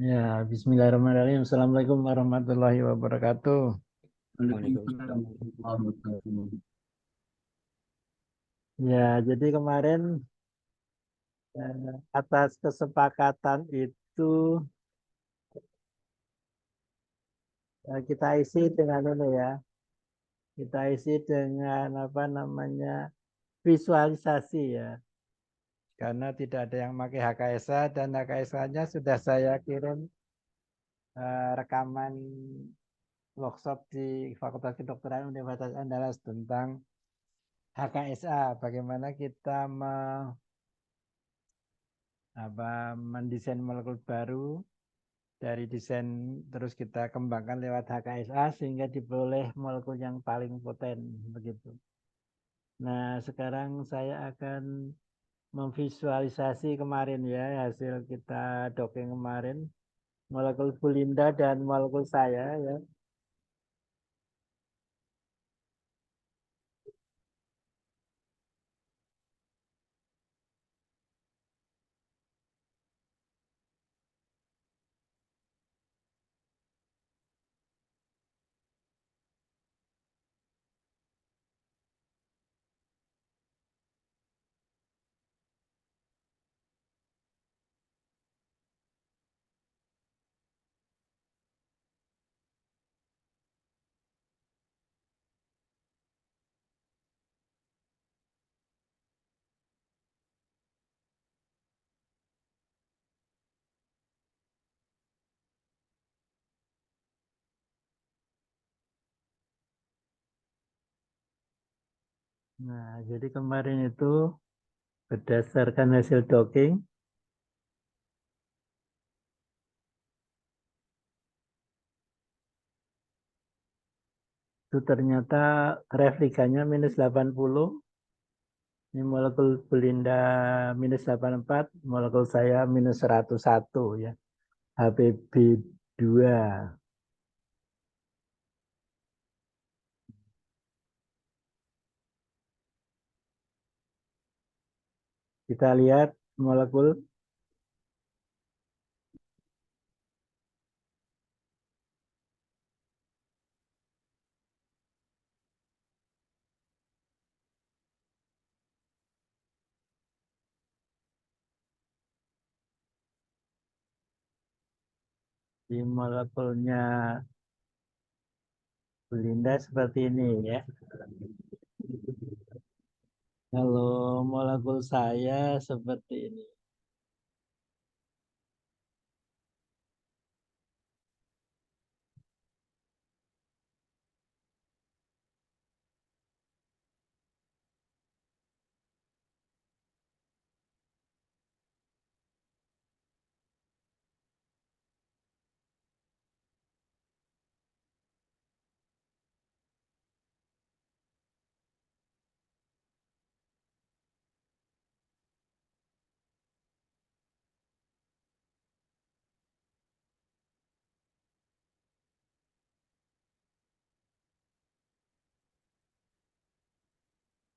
Ya, Bismillahirrahmanirrahim. Assalamualaikum warahmatullahi wabarakatuh. Waalaikumsalam. Ya, jadi kemarin atas kesepakatan itu kita isi dengan ini ya. Kita isi dengan apa namanya visualisasi ya. Karena tidak ada yang pakai HKSA dan HKSA-nya sudah saya kirim rekaman workshop di Fakultas Kedokteran Universitas Andalas tentang HKSA. Bagaimana kita mendesain molekul baru dari desain terus kita kembangkan lewat HKSA sehingga diperoleh molekul yang paling poten begitu. Nah, sekarang saya akan memvisualisasi kemarin ya hasil kita docking kemarin molekul Bu Linda dan molekul saya ya. Nah, jadi kemarin itu berdasarkan hasil docking itu ternyata replikannya -80. Ini molekul Belinda -84, molekul saya -101 ya. HPB2. Kita lihat molekul di molekulnya Belinda seperti ini ya. Kalau molekul saya seperti ini.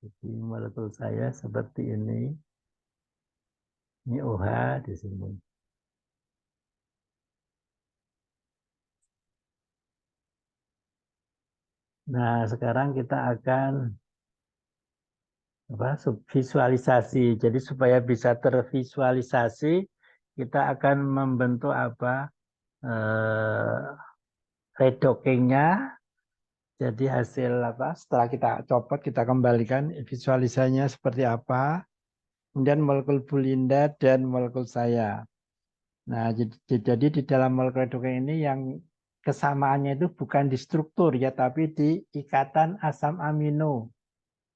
Jadi molekul saya seperti ini. Ini OH di sini. Nah, sekarang kita akan visualisasi. Jadi supaya bisa tervisualisasi, kita akan membentuk eh, redockingnya. Jadi hasil setelah kita copot, kita kembalikan visualisasinya seperti apa. Kemudian molekul Bulinda dan molekul saya. Nah, jadi di dalam molekul redoking ini yang kesamaannya itu bukan di struktur ya, tapi di ikatan asam amino.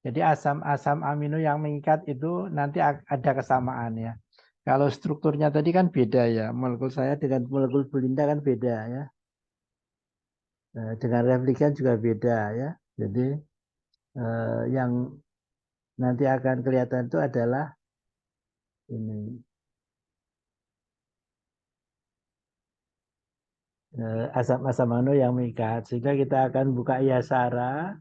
Jadi asam-asam amino yang mengikat itu nanti ada kesamaan ya. Kalau strukturnya tadi kan beda ya. Molekul saya dengan molekul Bulinda kan beda ya. Dengan replikan juga beda ya. Jadi yang nanti akan kelihatan itu adalah ini asam-asam amino yang mengikat. Sehingga kita akan buka Yasara.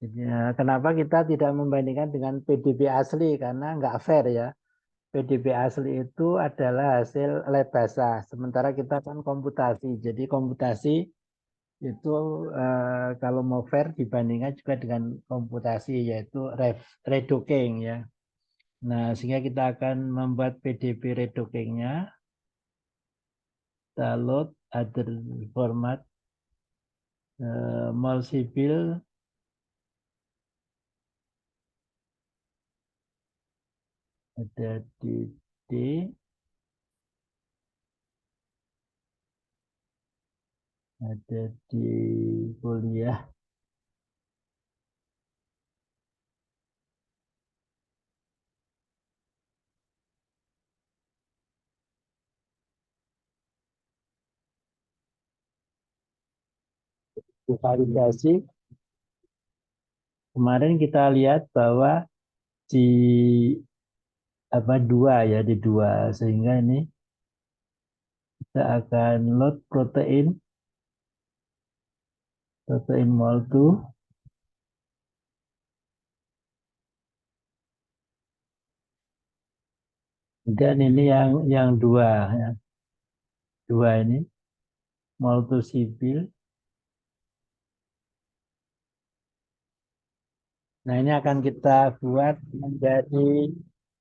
Ya, kenapa kita tidak membandingkan dengan PDB asli? Karena nggak fair ya. PDB asli itu adalah hasil lab basah. Sementara kita kan komputasi. Jadi komputasi itu kalau mau fair dibandingkan juga dengan komputasi yaitu redoking ya. Nah, sehingga kita akan membuat PDB redokingnya, download other format, mol sipil ada di D, ada di kuliah, validasi. Kemarin kita lihat bahwa di apa dua ya di dua sehingga ini kita akan load protein mol 2 dan ini yang dua ya. Dua ini mol 2 sipil. Nah, ini akan kita buat menjadi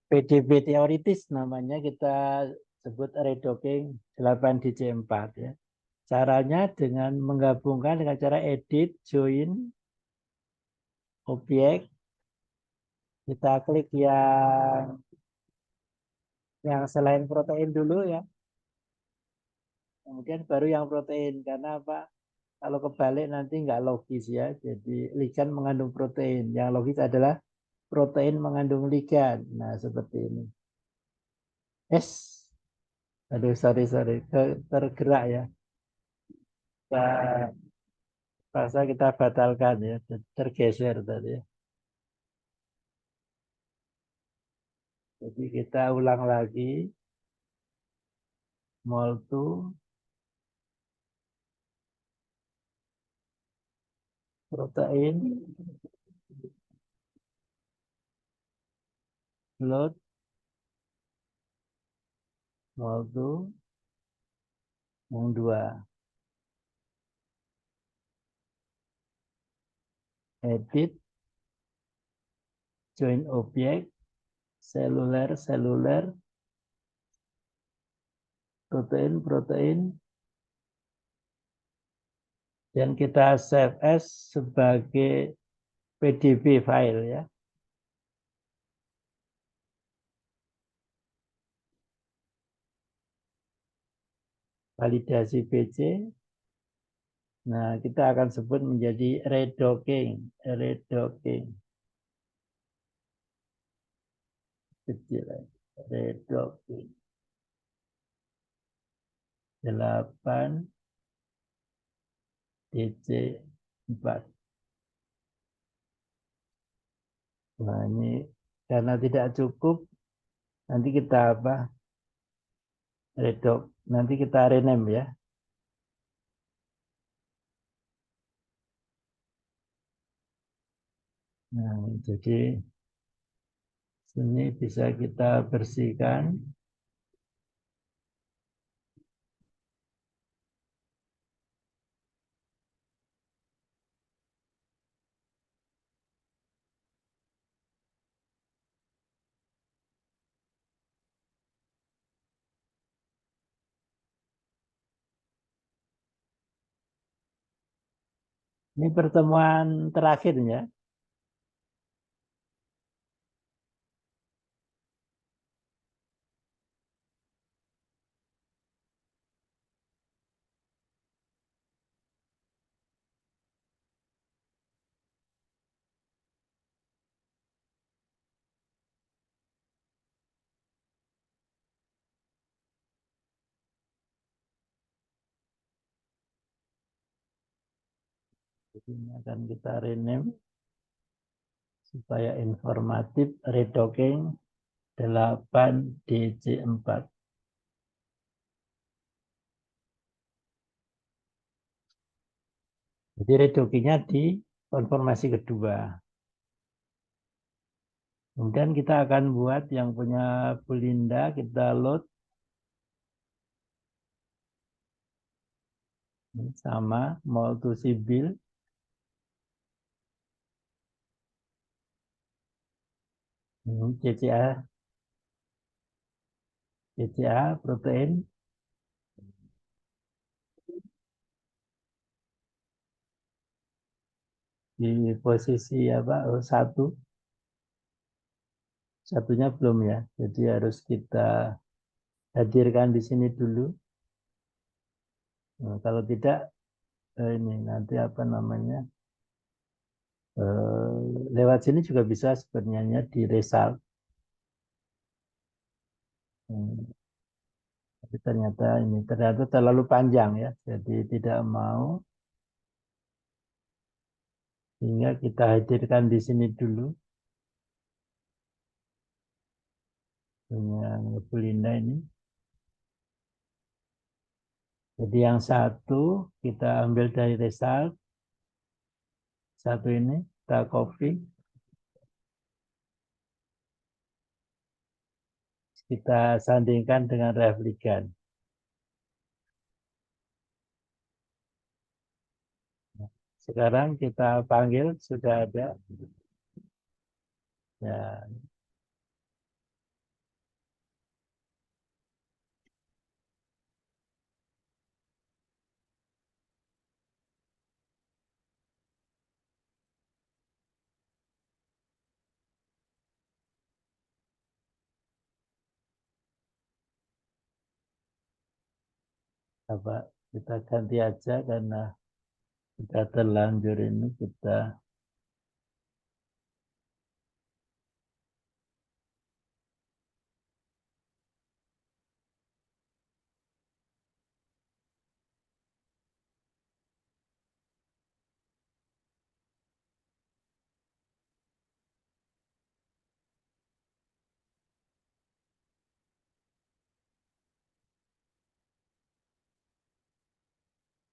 PDB teoritis namanya kita sebut redoking 8DC4 ya. Caranya dengan menggabungkan dengan cara edit, join, objek. Kita klik yang selain protein dulu ya. Kemudian baru yang protein. Karena apa? Kalau kebalik nanti nggak logis ya. Jadi ligan mengandung protein. Yang logis adalah protein mengandung ligan. Nah, seperti ini. Aduh, sorry. Tergerak ya. Kita rasa kita batalkan ya. Tergeser tadi ya. Jadi kita ulang lagi. Mol 2 protein load mol 2 mol 2 edit join objek seluler protein dan kita save as sebagai PDB file ya. Validasi PC. Nah, kita akan sebut menjadi redoking kecil redoking 8 DC4. Nah, ini karena tidak cukup nanti kita apa? Redok. Nanti kita rename ya. Nah, jadi sini bisa kita bersihkan. Ini pertemuan terakhirnya. Ini akan kita rename supaya informatif redoking 8DC4. Jadi redokingnya di konfirmasi kedua. Kemudian kita akan buat yang punya Bulinda, kita load sama mau sibil. CCA protein di posisi apa? Oh, satunya belum ya. Jadi harus kita hadirkan di sini dulu. Nah, kalau tidak ini nanti apa namanya? Lewat sini juga bisa sebenarnya di result. Tapi ternyata terlalu panjang ya. Jadi tidak mau, sehingga kita hadirkan di sini dulu dengan Bulinda ini. Jadi yang satu kita ambil dari result, satu ini kita copy, kita sandingkan dengan replikan. Sekarang kita panggil, sudah ada. Ya, apa kita ganti aja karena kita terlanjur ini kita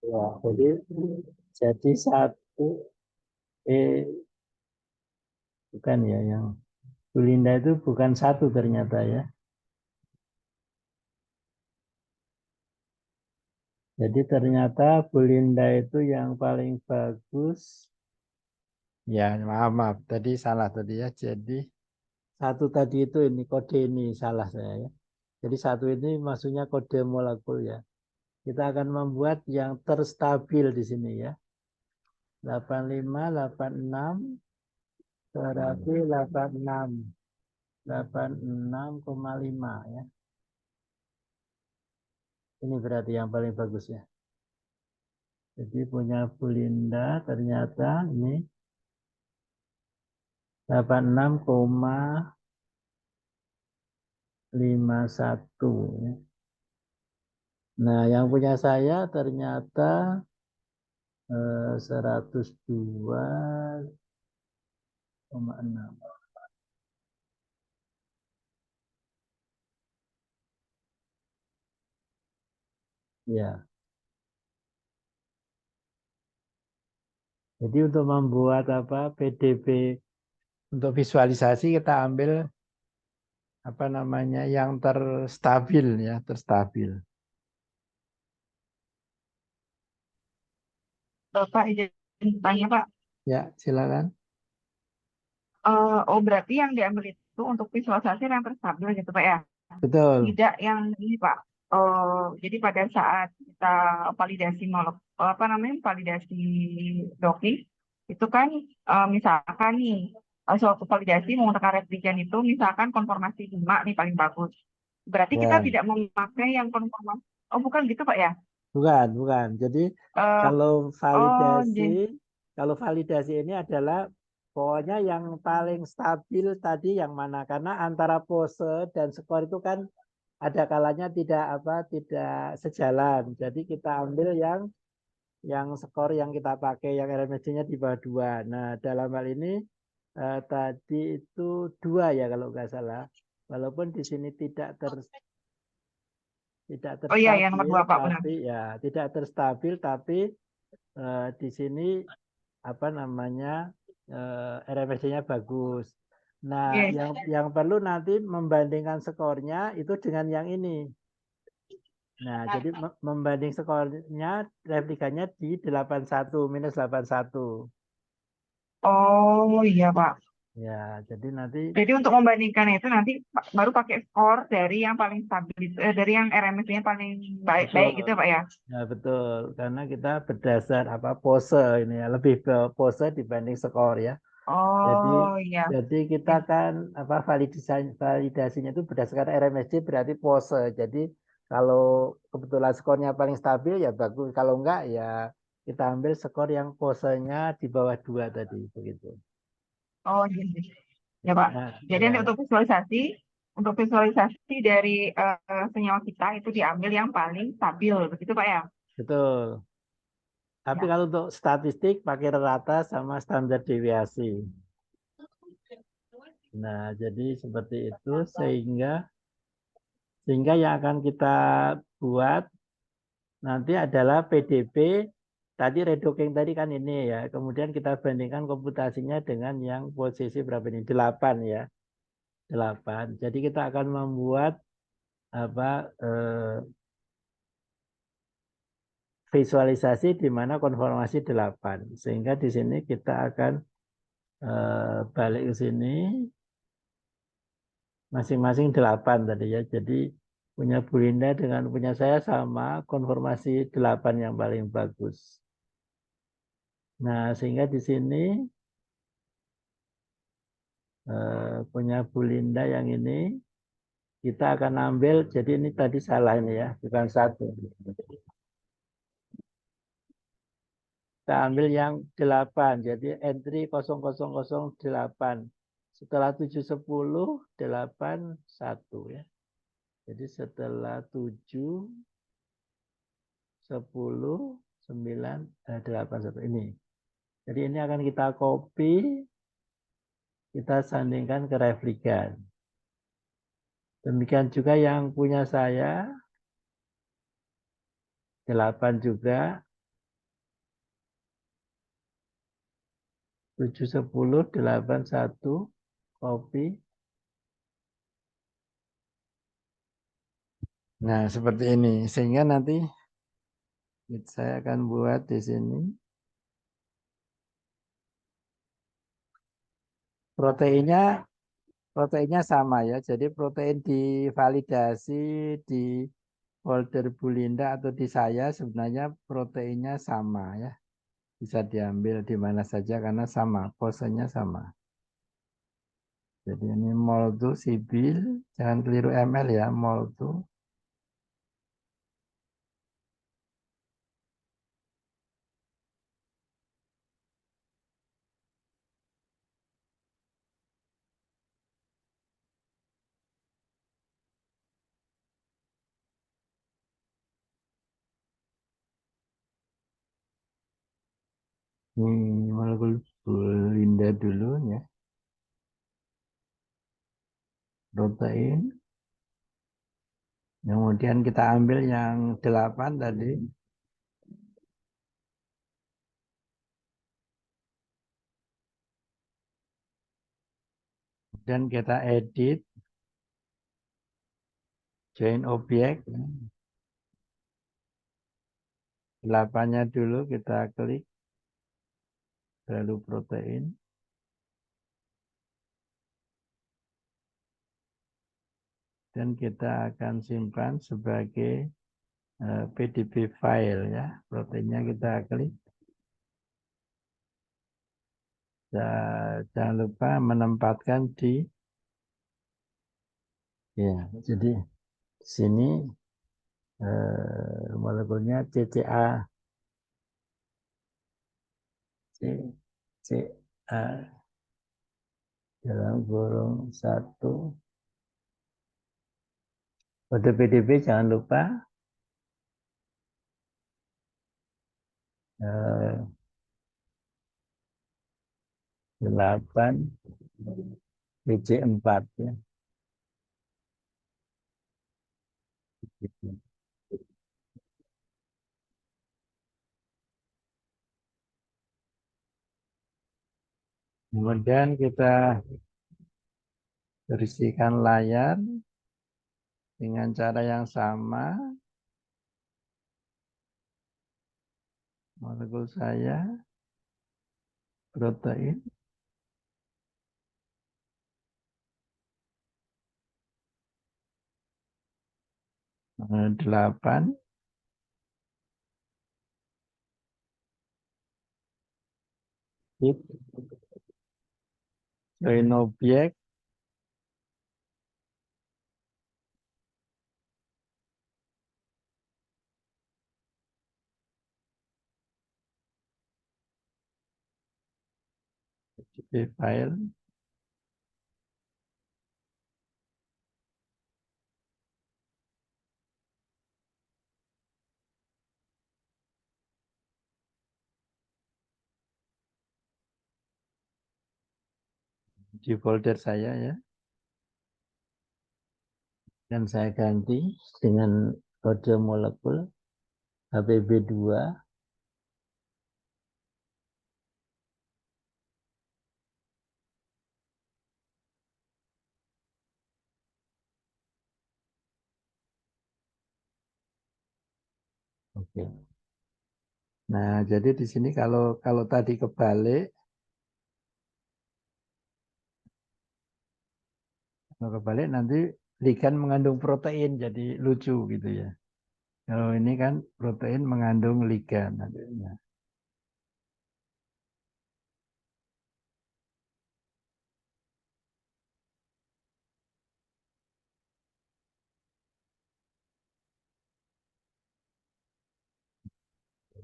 ya, jadi satu bukan ya, yang Bulinda itu bukan satu ternyata ya. Jadi ternyata Bulinda itu yang paling bagus. Ya, maaf, tadi salah tadi ya. Jadi satu tadi itu ini kode ini salah saya ya. Jadi satu ini maksudnya kode molekul ya. Kita akan membuat yang terstabil di sini ya. 85, 86, berarti 86, 86,5 ya. Ini berarti yang paling bagus ya. Jadi punya Bulinda ternyata ini 86,51 ya. Nah, yang punya saya ternyata 102,6. Ya. Jadi untuk membuat apa PDB untuk visualisasi kita ambil apa namanya yang terstabil ya, terstabil. Bapak izin tanya Pak. Ya, silakan. Oh berarti yang diambil itu untuk visualisasi yang terstabil gitu Pak ya? Betul. Tidak yang ini Pak. Jadi pada saat kita validasi apa namanya validasi docking itu kan misalkan nih suatu validasi menggunakan replikan itu misalkan konformasi 5 nih paling bagus. Berarti kita Ya. tidak memakai yang konformasi. Oh bukan gitu Pak ya? Bukan. Jadi Eh, kalau oh validasi, jadi kalau validasi ini adalah pokoknya yang paling stabil tadi yang mana? Karena antara pose dan skor itu kan ada kalanya tidak sejalan. Jadi kita ambil yang skor yang kita pakai yang RMSD-nya di bawah 2. Nah, dalam hal ini tadi itu 2 ya kalau nggak salah. Walaupun di sini tidak oh iya ya nomor terstabil, 2 Pak benar. tapi ya tidak terstabil, tapi di sini apa namanya RMSD-nya bagus. Nah, Oke. yang perlu nanti membandingkan skornya itu dengan yang ini. Nah, jadi membanding skornya replikanya di 81 minus 81. Oh iya Pak. Ya, jadi nanti Jadi untuk membandingkan itu nanti baru pakai skor dari yang paling stabil, dari yang RMS-nya paling baik baik gitu betul. Pak ya. Ya, betul. Karena kita berdasar apa pose ini ya, lebih ke pose dibanding skor ya. Jadi Oh iya. jadi kita Oke. kan apa validasinya itu berdasarkan RMSD berarti pose. Jadi kalau kebetulan skornya paling stabil ya bagus. Kalau enggak ya kita ambil skor yang posenya di bawah 2 tadi begitu. Oh iya. Ya Pak. Nah, Jadi nanti ya untuk visualisasi dari senyawa kita itu diambil yang paling stabil, begitu Pak ya? betul. Tapi Ya. kalau untuk statistik pakai rata sama standar deviasi. Nah, jadi seperti itu sehingga yang akan kita buat nanti adalah PDB tadi redoking tadi kan ini ya. Kemudian kita bandingkan komputasinya dengan yang posisi berapa ini? 8 ya. 8. Jadi kita akan membuat apa visualisasi di mana konformasi 8. Sehingga di sini kita akan balik ke sini masing-masing 8 tadi ya. Jadi punya Bu Linda dengan punya saya sama konformasi 8 yang paling bagus. Nah, sehingga di sini punya Bu Linda yang ini kita akan ambil, jadi ini tadi salah ini ya, bukan 1. Kita ambil yang 8, jadi entry 0008. Setelah 710, 81 ya. Jadi setelah 7, 10, 9, 81 ini. Jadi ini akan kita copy, kita sandingkan ke replikan. Demikian juga yang punya saya, 8 juga, 7, 10, 8, 1, copy. Nah, seperti ini. Sehingga nanti saya akan buat di sini. Proteinnya sama ya. Jadi protein divalidasi di folder Bu Linda atau di saya sebenarnya proteinnya sama ya. Bisa diambil di mana saja karena sama, posenya sama. Jadi ini mol2 sibil, jangan keliru ml ya, mol2. Ini molekul Bu Linda dulu ya. Protein. Kemudian kita ambil yang 8 tadi. Dan kita edit. Join objek. 8-nya dulu kita klik. Lalu protein. Dan kita akan simpan sebagai PDB file ya. Proteinnya kita klik. Jangan lupa menempatkan di ya. Jadi sini molekulnya CCA CCA dalam kurung 1. Kode PDB jangan lupa 8 BC4 ya. Kemudian kita bersihkan layar dengan cara yang sama. Molekul saya, protein. Nomor 8. Hit. Join objek. PDB file. Di folder saya ya. Dan saya ganti dengan kode molekul HPB2. Oke. Nah, jadi di sini kalau tadi kebalik, nanti ligan mengandung protein, jadi lucu gitu ya. Kalau ini kan protein mengandung ligan nantinya.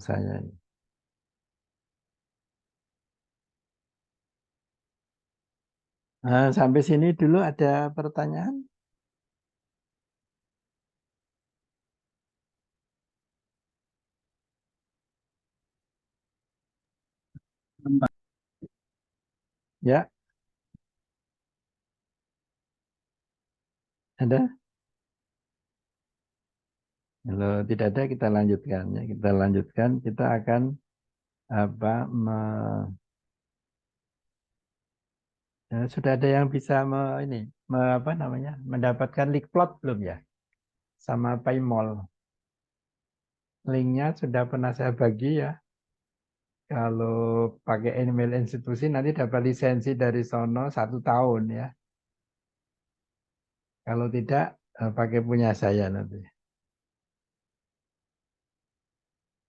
Saya ini. Nah, sampai sini dulu ada pertanyaan? Ya, ada? Kalau tidak ada kita lanjutkan ya. Kita lanjutkan, kita akan apa sudah ada yang bisa apa namanya? Mendapatkan link plot belum ya? Sama PayMall. Linknya sudah pernah saya bagi ya. Kalau pakai email institusi nanti dapat lisensi dari sono 1 tahun ya. Kalau tidak pakai punya saya nanti.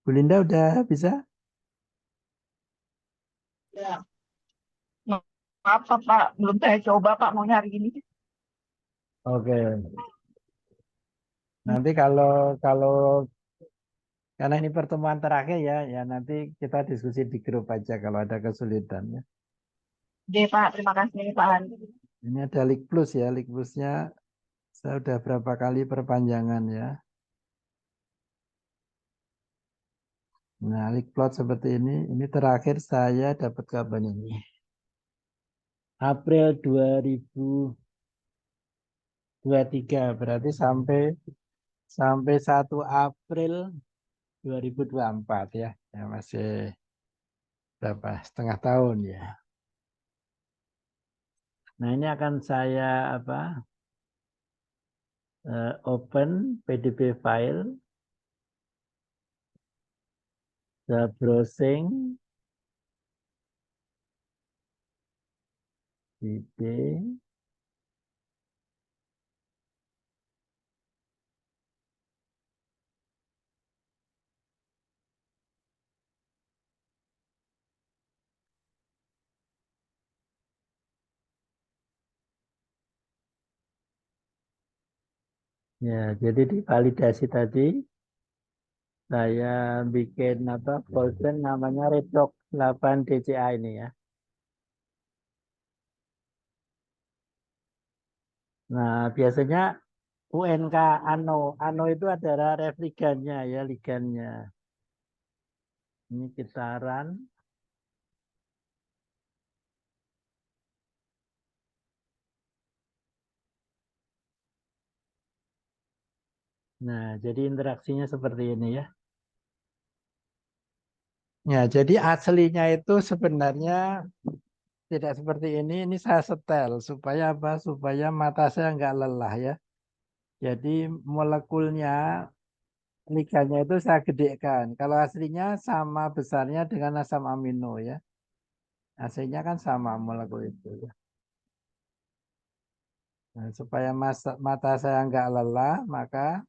Bu Linda udah bisa? Ya. Maaf Pak, belum saya coba Pak, mau nyari ini. Oke. Nanti kalau karena ini pertemuan terakhir ya, ya nanti kita diskusi di grup aja kalau ada kesulitan ya. Oke Pak, terima kasih Pak Andi. Ini ada link plus ya, link plusnya saya udah berapa kali perpanjangan ya. Nah, link plot seperti ini terakhir saya dapat kapan ini? April 2023, berarti sampai 1 April 2024 ya. Ya masih berapa? Setengah tahun ya. Nah, ini akan saya open PDB file, saya browsing ide. Ya, jadi di validasi tadi saya bikin folder namanya Redox 8 DCA ini ya. Nah, biasanya UNK ANO itu adalah replikannya ya, ligannya. Ini kita run. Nah, jadi interaksinya seperti ini ya. Ya, jadi aslinya itu sebenarnya tidak seperti ini saya setel supaya apa? Supaya mata saya nggak lelah ya. Jadi molekulnya, liganya itu saya gedekan. Kalau aslinya sama besarnya dengan asam amino ya. Aslinya kan sama molekul itu ya. Nah, supaya mata saya nggak lelah, maka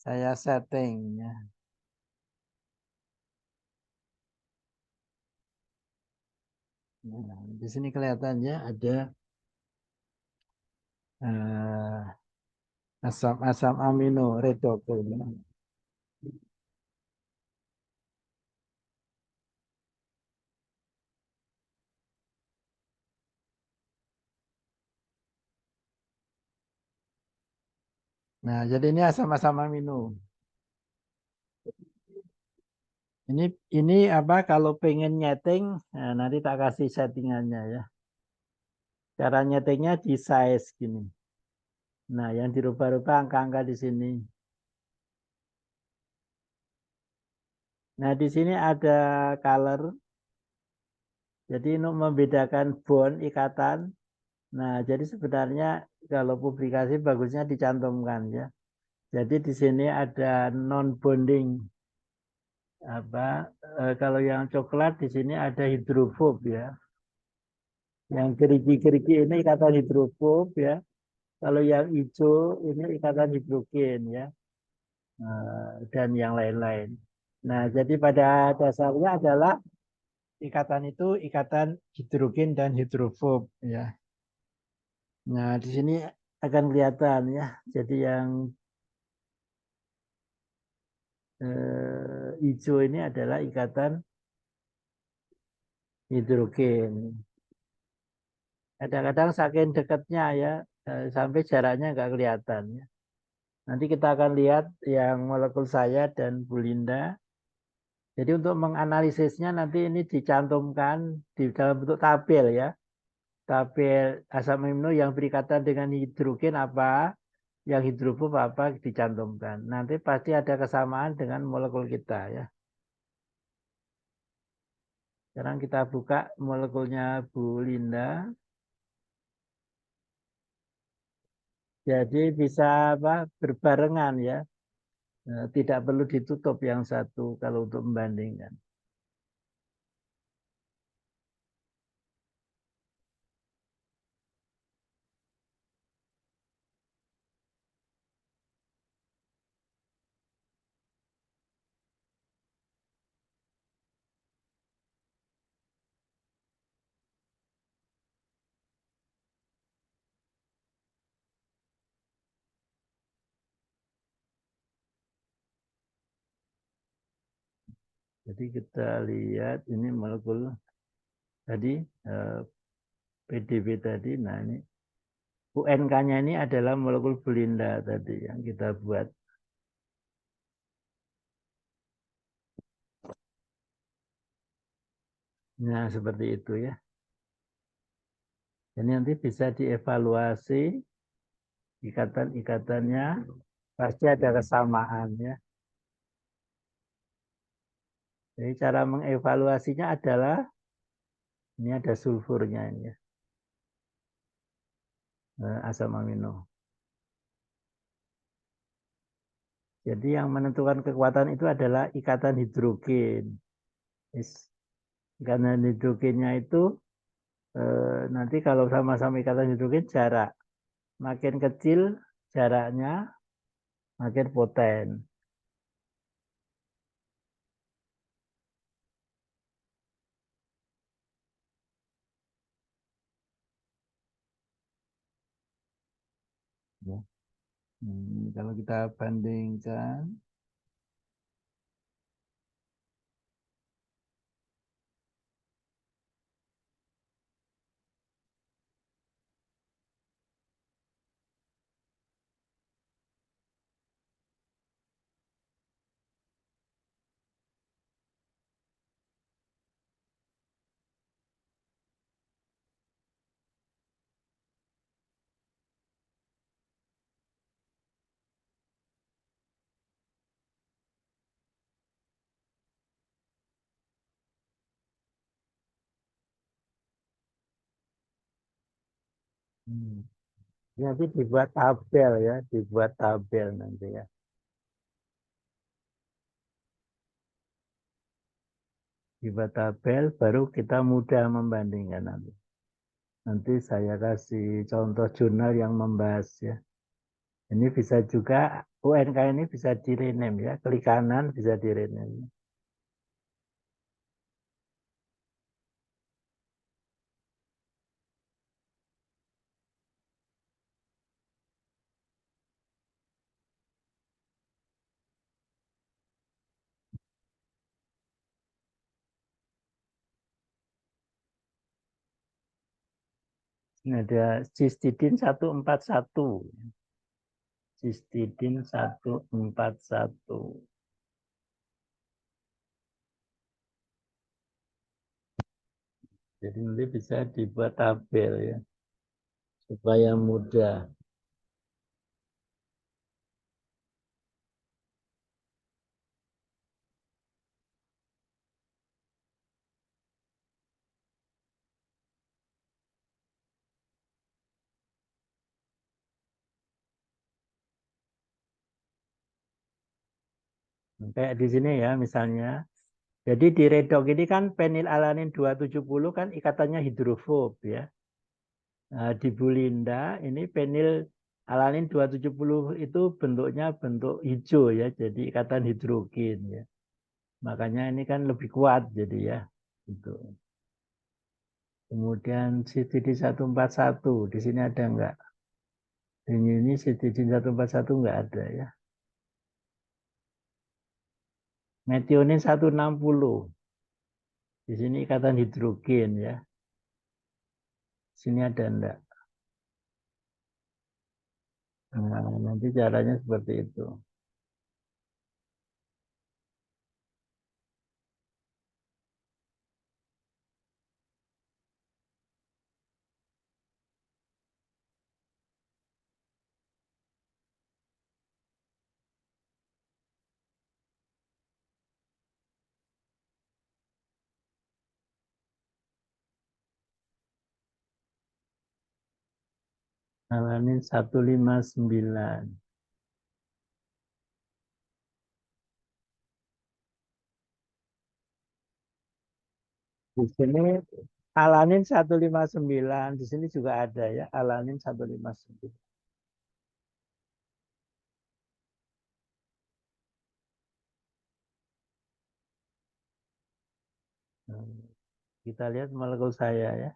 saya setting ya. Nah, di sini kelihatannya ada asam-asam amino redoxon. Nah, jadi ini asam-asam amino. Ini ini apa kalau pengen nyeting, nah, nanti tak kasih settingannya ya. Cara nyetingnya di size gini. Nah, yang dirubah-rubah angka-angka di sini. Nah, di sini ada color. Jadi untuk membedakan bond ikatan. Nah, jadi sebenarnya kalau publikasi bagusnya dicantumkan ya. Jadi di sini ada non bonding apa kalau yang coklat di sini ada hidrofob ya. Yang gerigi-gerigi ini ikatan hidrofob ya. Kalau yang hijau ini ikatan hidrogen ya. Dan yang lain-lain. Nah, jadi pada dasarnya adalah ikatan itu ikatan hidrogen dan hidrofob ya. Nah, di sini akan kelihatan ya. Jadi yang hijau ini adalah ikatan hidrogen. Kadang-kadang saking dekatnya ya, sampai jaraknya nggak kelihatan ya. Nanti kita akan lihat yang molekul saya dan Bu Linda. Jadi untuk menganalisisnya nanti ini dicantumkan di dalam bentuk tabel ya. Tabel asam amino yang berikatan dengan hidrogen apa, yang hidrofob apa dicantumkan. Nanti pasti ada kesamaan dengan molekul kita ya. Sekarang kita buka molekulnya Bu Linda. Jadi bisa apa berbarengan ya. Tidak perlu ditutup yang satu kalau untuk membandingkan. Jadi kita lihat ini molekul tadi eh, PDB tadi. Nah ini UNK-nya ini adalah molekul Belinda tadi yang kita buat. Nah seperti itu ya. Jadi nanti bisa dievaluasi ikatan-ikatannya pasti ada kesamaan ya. Jadi cara mengevaluasinya adalah ini ada sulfurnya ini ya, asam amino. Jadi yang menentukan kekuatan itu adalah ikatan hidrogen. Ikatan hidrogennya itu nanti kalau sama-sama ikatan hidrogen jarak. Makin kecil jaraknya makin poten. Ya. Kalau kita bandingkan, Nanti dibuat tabel ya, dibuat tabel nanti ya. Dibuat tabel baru kita mudah membandingkan nanti. Nanti saya kasih contoh jurnal yang membahas ya. Ini bisa juga UNK ini bisa di rename ya, klik kanan bisa di rename. Ini ada Cistidin 141. Cistidin 141. Jadi nanti bisa dibuat tabel ya, supaya mudah. Kayak di sini ya misalnya. Jadi di redok ini kan penilalanin 270 kan ikatannya hidrofob ya. Nah, di Bulinda ini penilalanin 270 itu bentuknya bentuk hijau ya. Jadi ikatan hidrogen ya. Makanya ini kan lebih kuat jadi ya. Gitu. Kemudian citidin 141 di sini ada enggak? Ini citidin 141 enggak ada ya. Metionin 160. Di sini ikatan hidrogen ya. Sini ada enggak? Nah, nanti caranya seperti itu. Alanin 159. Di sini alanin 159. Di sini juga ada ya, alanin 159. Nah, kita lihat molekul saya ya.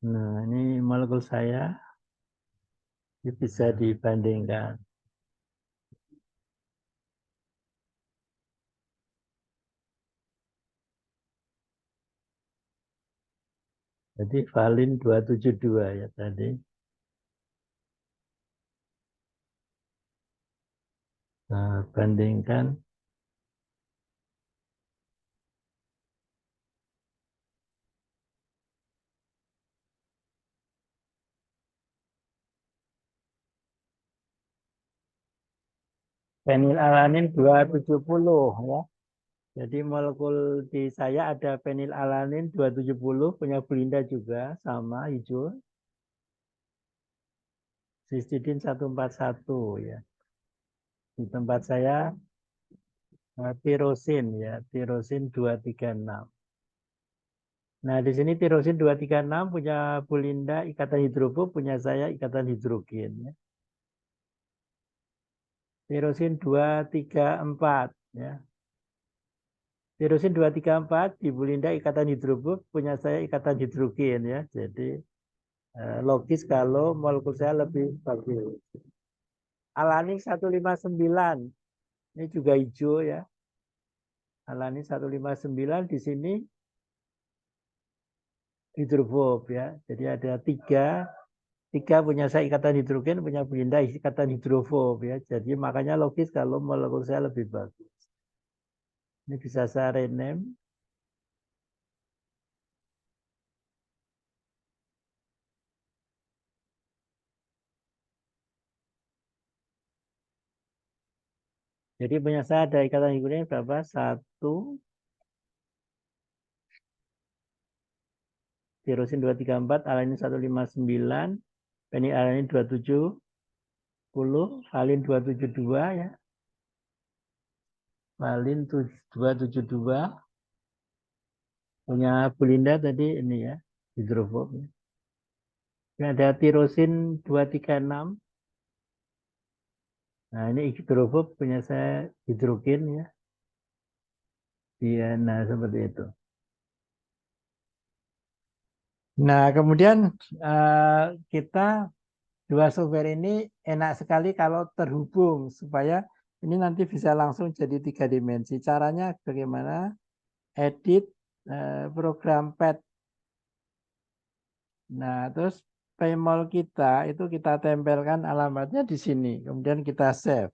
Nah, ini molekul saya. Ini bisa dibandingkan. Jadi valin 272 ya tadi. Nah, bandingkan penilalanin 270 ya. Jadi molekul di saya ada penilalanin 270 punya Belinda juga sama hijau. Cistidin 141 ya. Di tempat saya tirosin ya, tirosin 236. Nah, di sini tirosin 236 punya Belinda ikatan hidrofob, punya saya ikatan hidrogen ya. Tirosin 234 ya. Tirosin 234 di Bulinda ikatan hidrofob, punya saya ikatan hidrogen ya. Jadi logis kalau molekul saya lebih bagus. Alanin 159 ini juga hijau ya. Alanin 159 di sini hidrofob ya. Jadi ada tiga punya saya ikatan hidrogen, punya Bulinda ikatan hidrofob ya. Jadi makanya logis kalau molekul saya lebih bagus. Ini bisa saya rename. Jadi punya saya ada ikatan hidrogen berapa? 1, tirosin 234, alanin 159, alanin 270, valin 272 ya. Valin 272. Punya Bulinda tadi ini ya, hidrofob. Ini ada tirosin 236. Nah ini hidrofob punya saya hidrogen ya. Iya, nah seperti itu. Nah kemudian kita dua software ini enak sekali kalau terhubung supaya ini nanti bisa langsung jadi 3 dimensi. Caranya bagaimana? Edit program pad. Nah, terus pemol kita itu kita tempelkan alamatnya di sini. Kemudian kita save.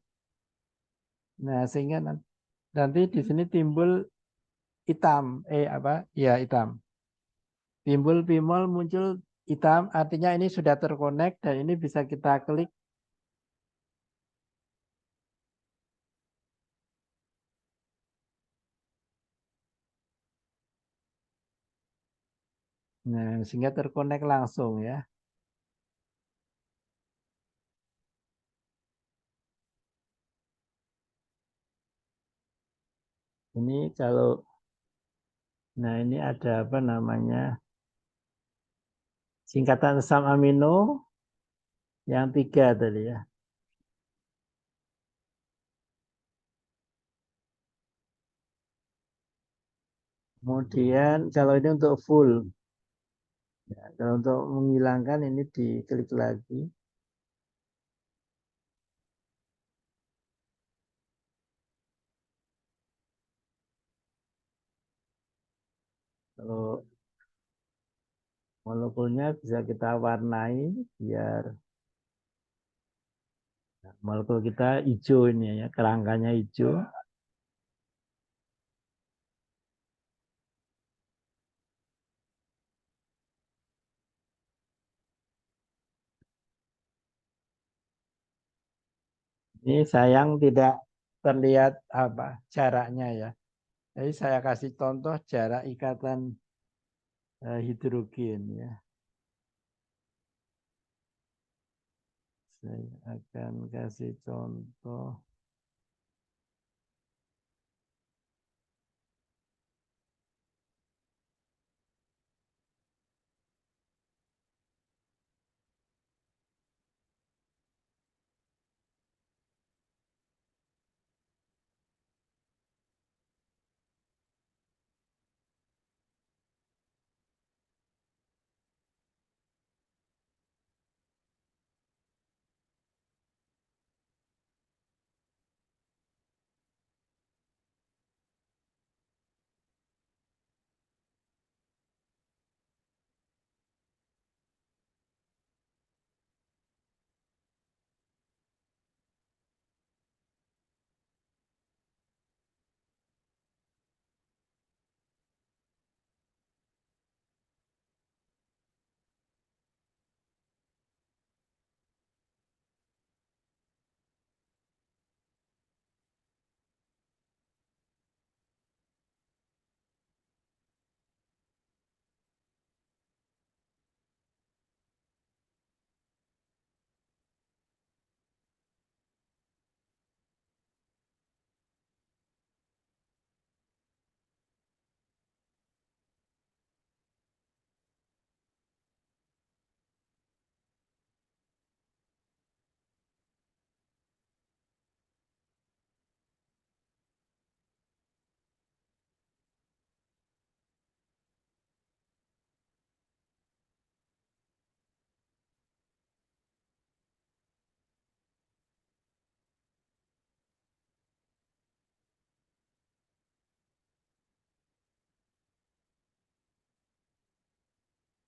Nah, sehingga nanti di sini timbul hitam. Ya hitam. Timbul pimol muncul hitam. Artinya ini sudah terkonek dan ini bisa kita klik. Nah, sehingga terkonek langsung ya. Ini kalau, nah ini ada apa namanya, singkatan asam amino yang 3 tadi ya. Kemudian kalau ini untuk full, ya, kalau untuk menghilangkan ini diklik lagi. Kalau molekulnya bisa kita warnai biar molekul kita hijau ini ya, kerangkanya hijau. Ini sayang tidak terlihat apa jaraknya ya. Jadi saya kasih contoh jarak ikatan hidrogen ya. Saya akan kasih contoh.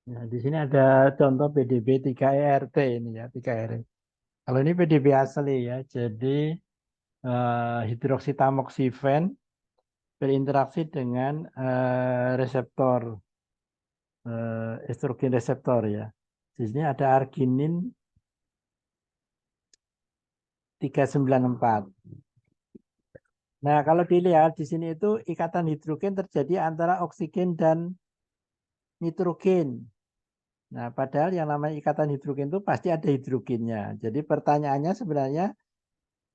Nah, di sini ada contoh PDB 3ERT ini ya, 3ERT. Kalau ini PDB asli ya, jadi hidroksitamoksifen berinteraksi dengan reseptor estrogen reseptor ya. Di sini ada arginin 394. Nah, kalau dilihat di sini itu ikatan hidrogen terjadi antara oksigen dan nitrogen. Nah, padahal yang namanya ikatan hidrogen itu pasti ada hidrogennya. Jadi pertanyaannya sebenarnya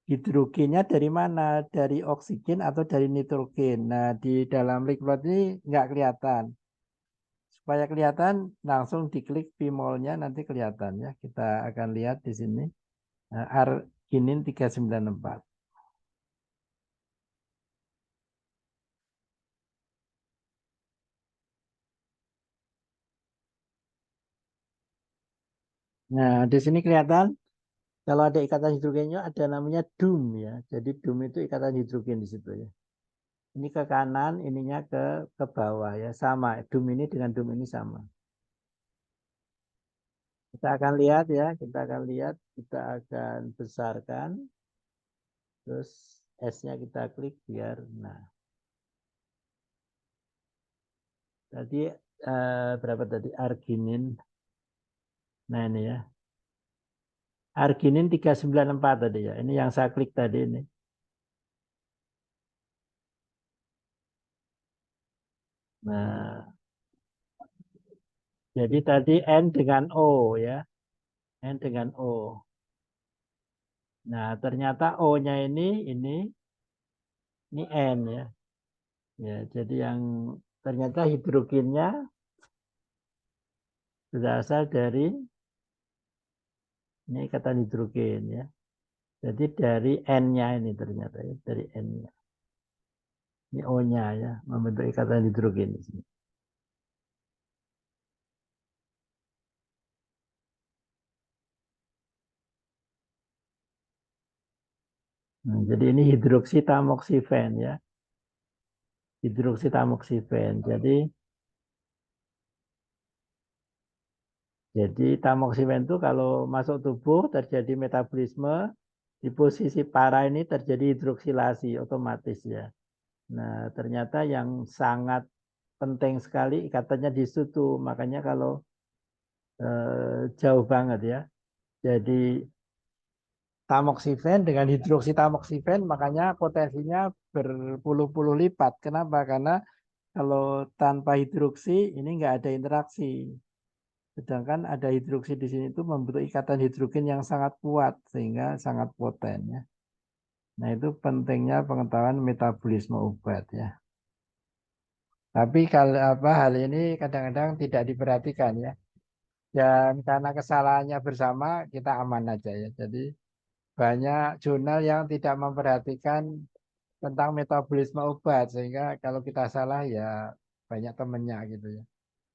hidrogennya dari mana? Dari oksigen atau dari nitrogen? Nah, di dalam liquid ini nggak kelihatan. Supaya kelihatan, langsung diklik Vmol-nya nanti kelihatan ya. Kita akan lihat di sini. Nah, arginin 394. Nah, di sini kelihatan kalau ada ikatan hidrogennya ada namanya DUM ya. Jadi DUM itu ikatan hidrogen di situ ya. Ini ke kanan, ininya ke bawah ya. Sama, DUM ini dengan DUM ini sama. Kita akan lihat ya, kita akan lihat, kita akan besarkan. Terus S-nya kita klik biar nah. Tadi berapa tadi arginin? Nah ini ya. Arginin 394 tadi ya. Ini yang saya klik tadi ini. Nah, jadi tadi N dengan O ya. N dengan O. Nah, ternyata O-nya ini N ya. Ya, jadi yang ternyata hidrogennya berasal dari ini ikatan hidrogen ya. Jadi dari N-nya ini ternyata ya, dari N-nya. Ini O-nya ya, membentuk ikatan hidrogen di sini. Nah, jadi ini hidroksitamoksifen ya. Hidroksitamoksifen. Jadi tamoksifen itu kalau masuk tubuh terjadi metabolisme, di posisi para ini terjadi hidroksilasi otomatis ya. Nah, ternyata yang sangat penting sekali ikatannya di situ. Makanya kalau jauh banget ya. Jadi tamoksifen dengan hidroksitamoksifen makanya potensinya berpuluh-puluh lipat. Kenapa? Karena kalau tanpa hidroksi ini nggak ada interaksi. Sedangkan ada hidroksi di sini itu membentuk ikatan hidrogen yang sangat kuat sehingga sangat poten ya. Nah, itu pentingnya pengetahuan metabolisme obat ya. Tapi kalau hal ini kadang-kadang tidak diperhatikan ya. Dan karena kesalahannya bersama kita aman aja ya. Jadi banyak jurnal yang tidak memperhatikan tentang metabolisme obat sehingga kalau kita salah ya banyak temennya gitu ya.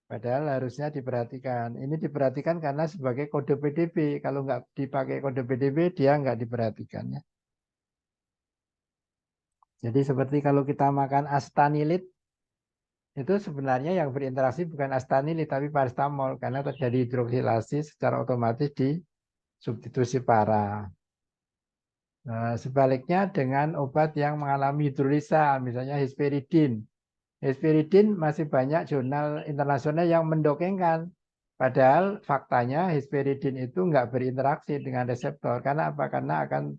Padahal harusnya diperhatikan. Ini diperhatikan karena sebagai kode PDB. Kalau nggak dipakai kode PDB, dia nggak diperhatikan ya. Jadi seperti kalau kita makan astanilit, itu sebenarnya yang berinteraksi bukan astanilit, tapi paracetamol. Karena terjadi hidroksilasi secara otomatis di substitusi para. Nah, sebaliknya dengan obat yang mengalami hidrolisa, misalnya hesperidin. Hesperidin masih banyak jurnal internasional yang mendokengkan. Padahal faktanya hesperidin itu nggak berinteraksi dengan reseptor. Karena apa? Karena akan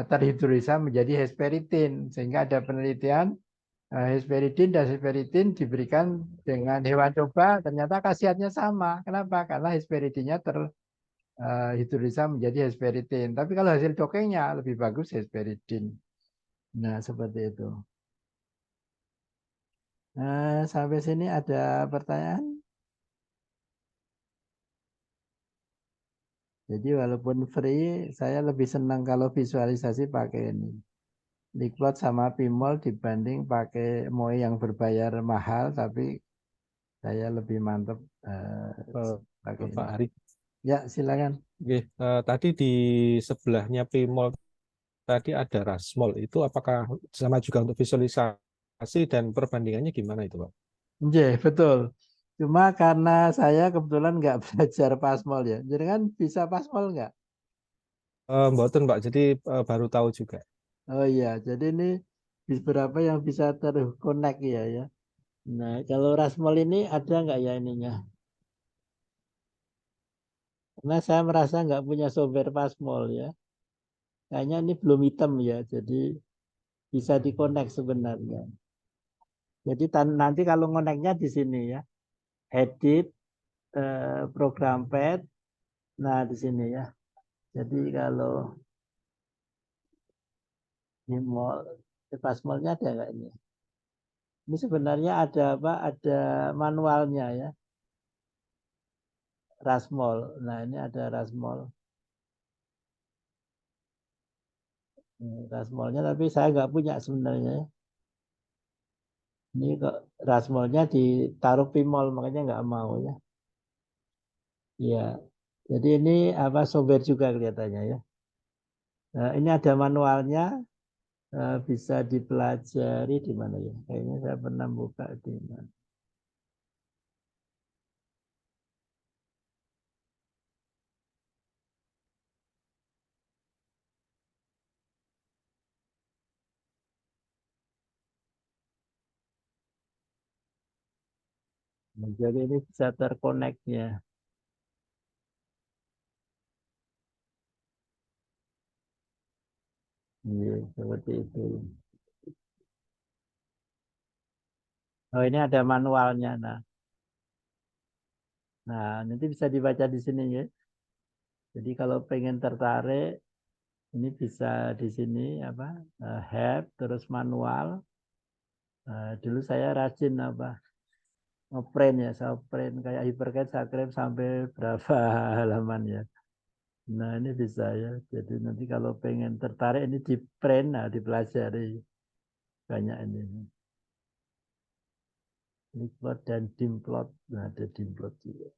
terhidrolisa menjadi hesperitin. Sehingga ada penelitian hesperidin dan hesperitin diberikan dengan hewan coba. Ternyata khasiatnya sama. Kenapa? Karena hesperidinnya terhidrolisa menjadi hesperitin. Tapi kalau hasil dokengnya lebih bagus hesperidin. Nah, seperti itu. Sampai sini ada pertanyaan? Jadi walaupun free, saya lebih senang kalau visualisasi pakai ini. Liquid sama Vmol dibanding pakai MOE yang berbayar mahal, tapi saya lebih mantap pakai Pak ini. Ari. Ya, silakan. Oke, tadi di sebelahnya Pmol tadi ada Rasmol. Itu apakah sama juga untuk visualisasi dan perbandingannya gimana itu, Pak? Iya, betul. Cuma karena saya kebetulan nggak belajar pasmol ya. Jadi kan bisa pasmol nggak? Mboten Pak, jadi baru tahu juga. Oh iya, jadi ini beberapa yang bisa terkonek ya. Nah, kalau rasmol ini ada nggak ya ininya? Karena saya merasa nggak punya software pasmol ya. Kayaknya ini belum hitam ya, jadi bisa dikonek sebenarnya. Jadi nanti kalau ngoneknya di sini ya, edit, program pad, nah di sini ya. Jadi kalau di mall, di pasmolnya ada nggak ini? Ini sebenarnya ada apa? Ada manualnya ya, rasmol. Nah ini ada rasmol. Rasmolnya tapi saya nggak punya sebenarnya. Ini kok rasmolnya ditaruh pimol makanya nggak mau ya. Iya. Jadi ini apa software juga kelihatannya ya. Nah, ini ada manualnya, bisa dipelajari di mana ya? Kayaknya saya pernah buka di mana. Nah, jadi ini bisa terkoneknya. Iya, seperti itu. Oh ini ada manualnya. Nah nanti bisa dibaca di sini ya. Jadi kalau pengen tertarik, ini bisa di sini apa? Help terus manual. Dulu saya rajin apa? Ngeprint ya, saya print kayak hypercard saya kirim sampai berapa halaman ya. Nah ini bisa ya. Jadi nanti kalau pengen tertarik ini di print, nah dipelajari banyak ini. Liquid dan dimplot, nah ada dimplot juga.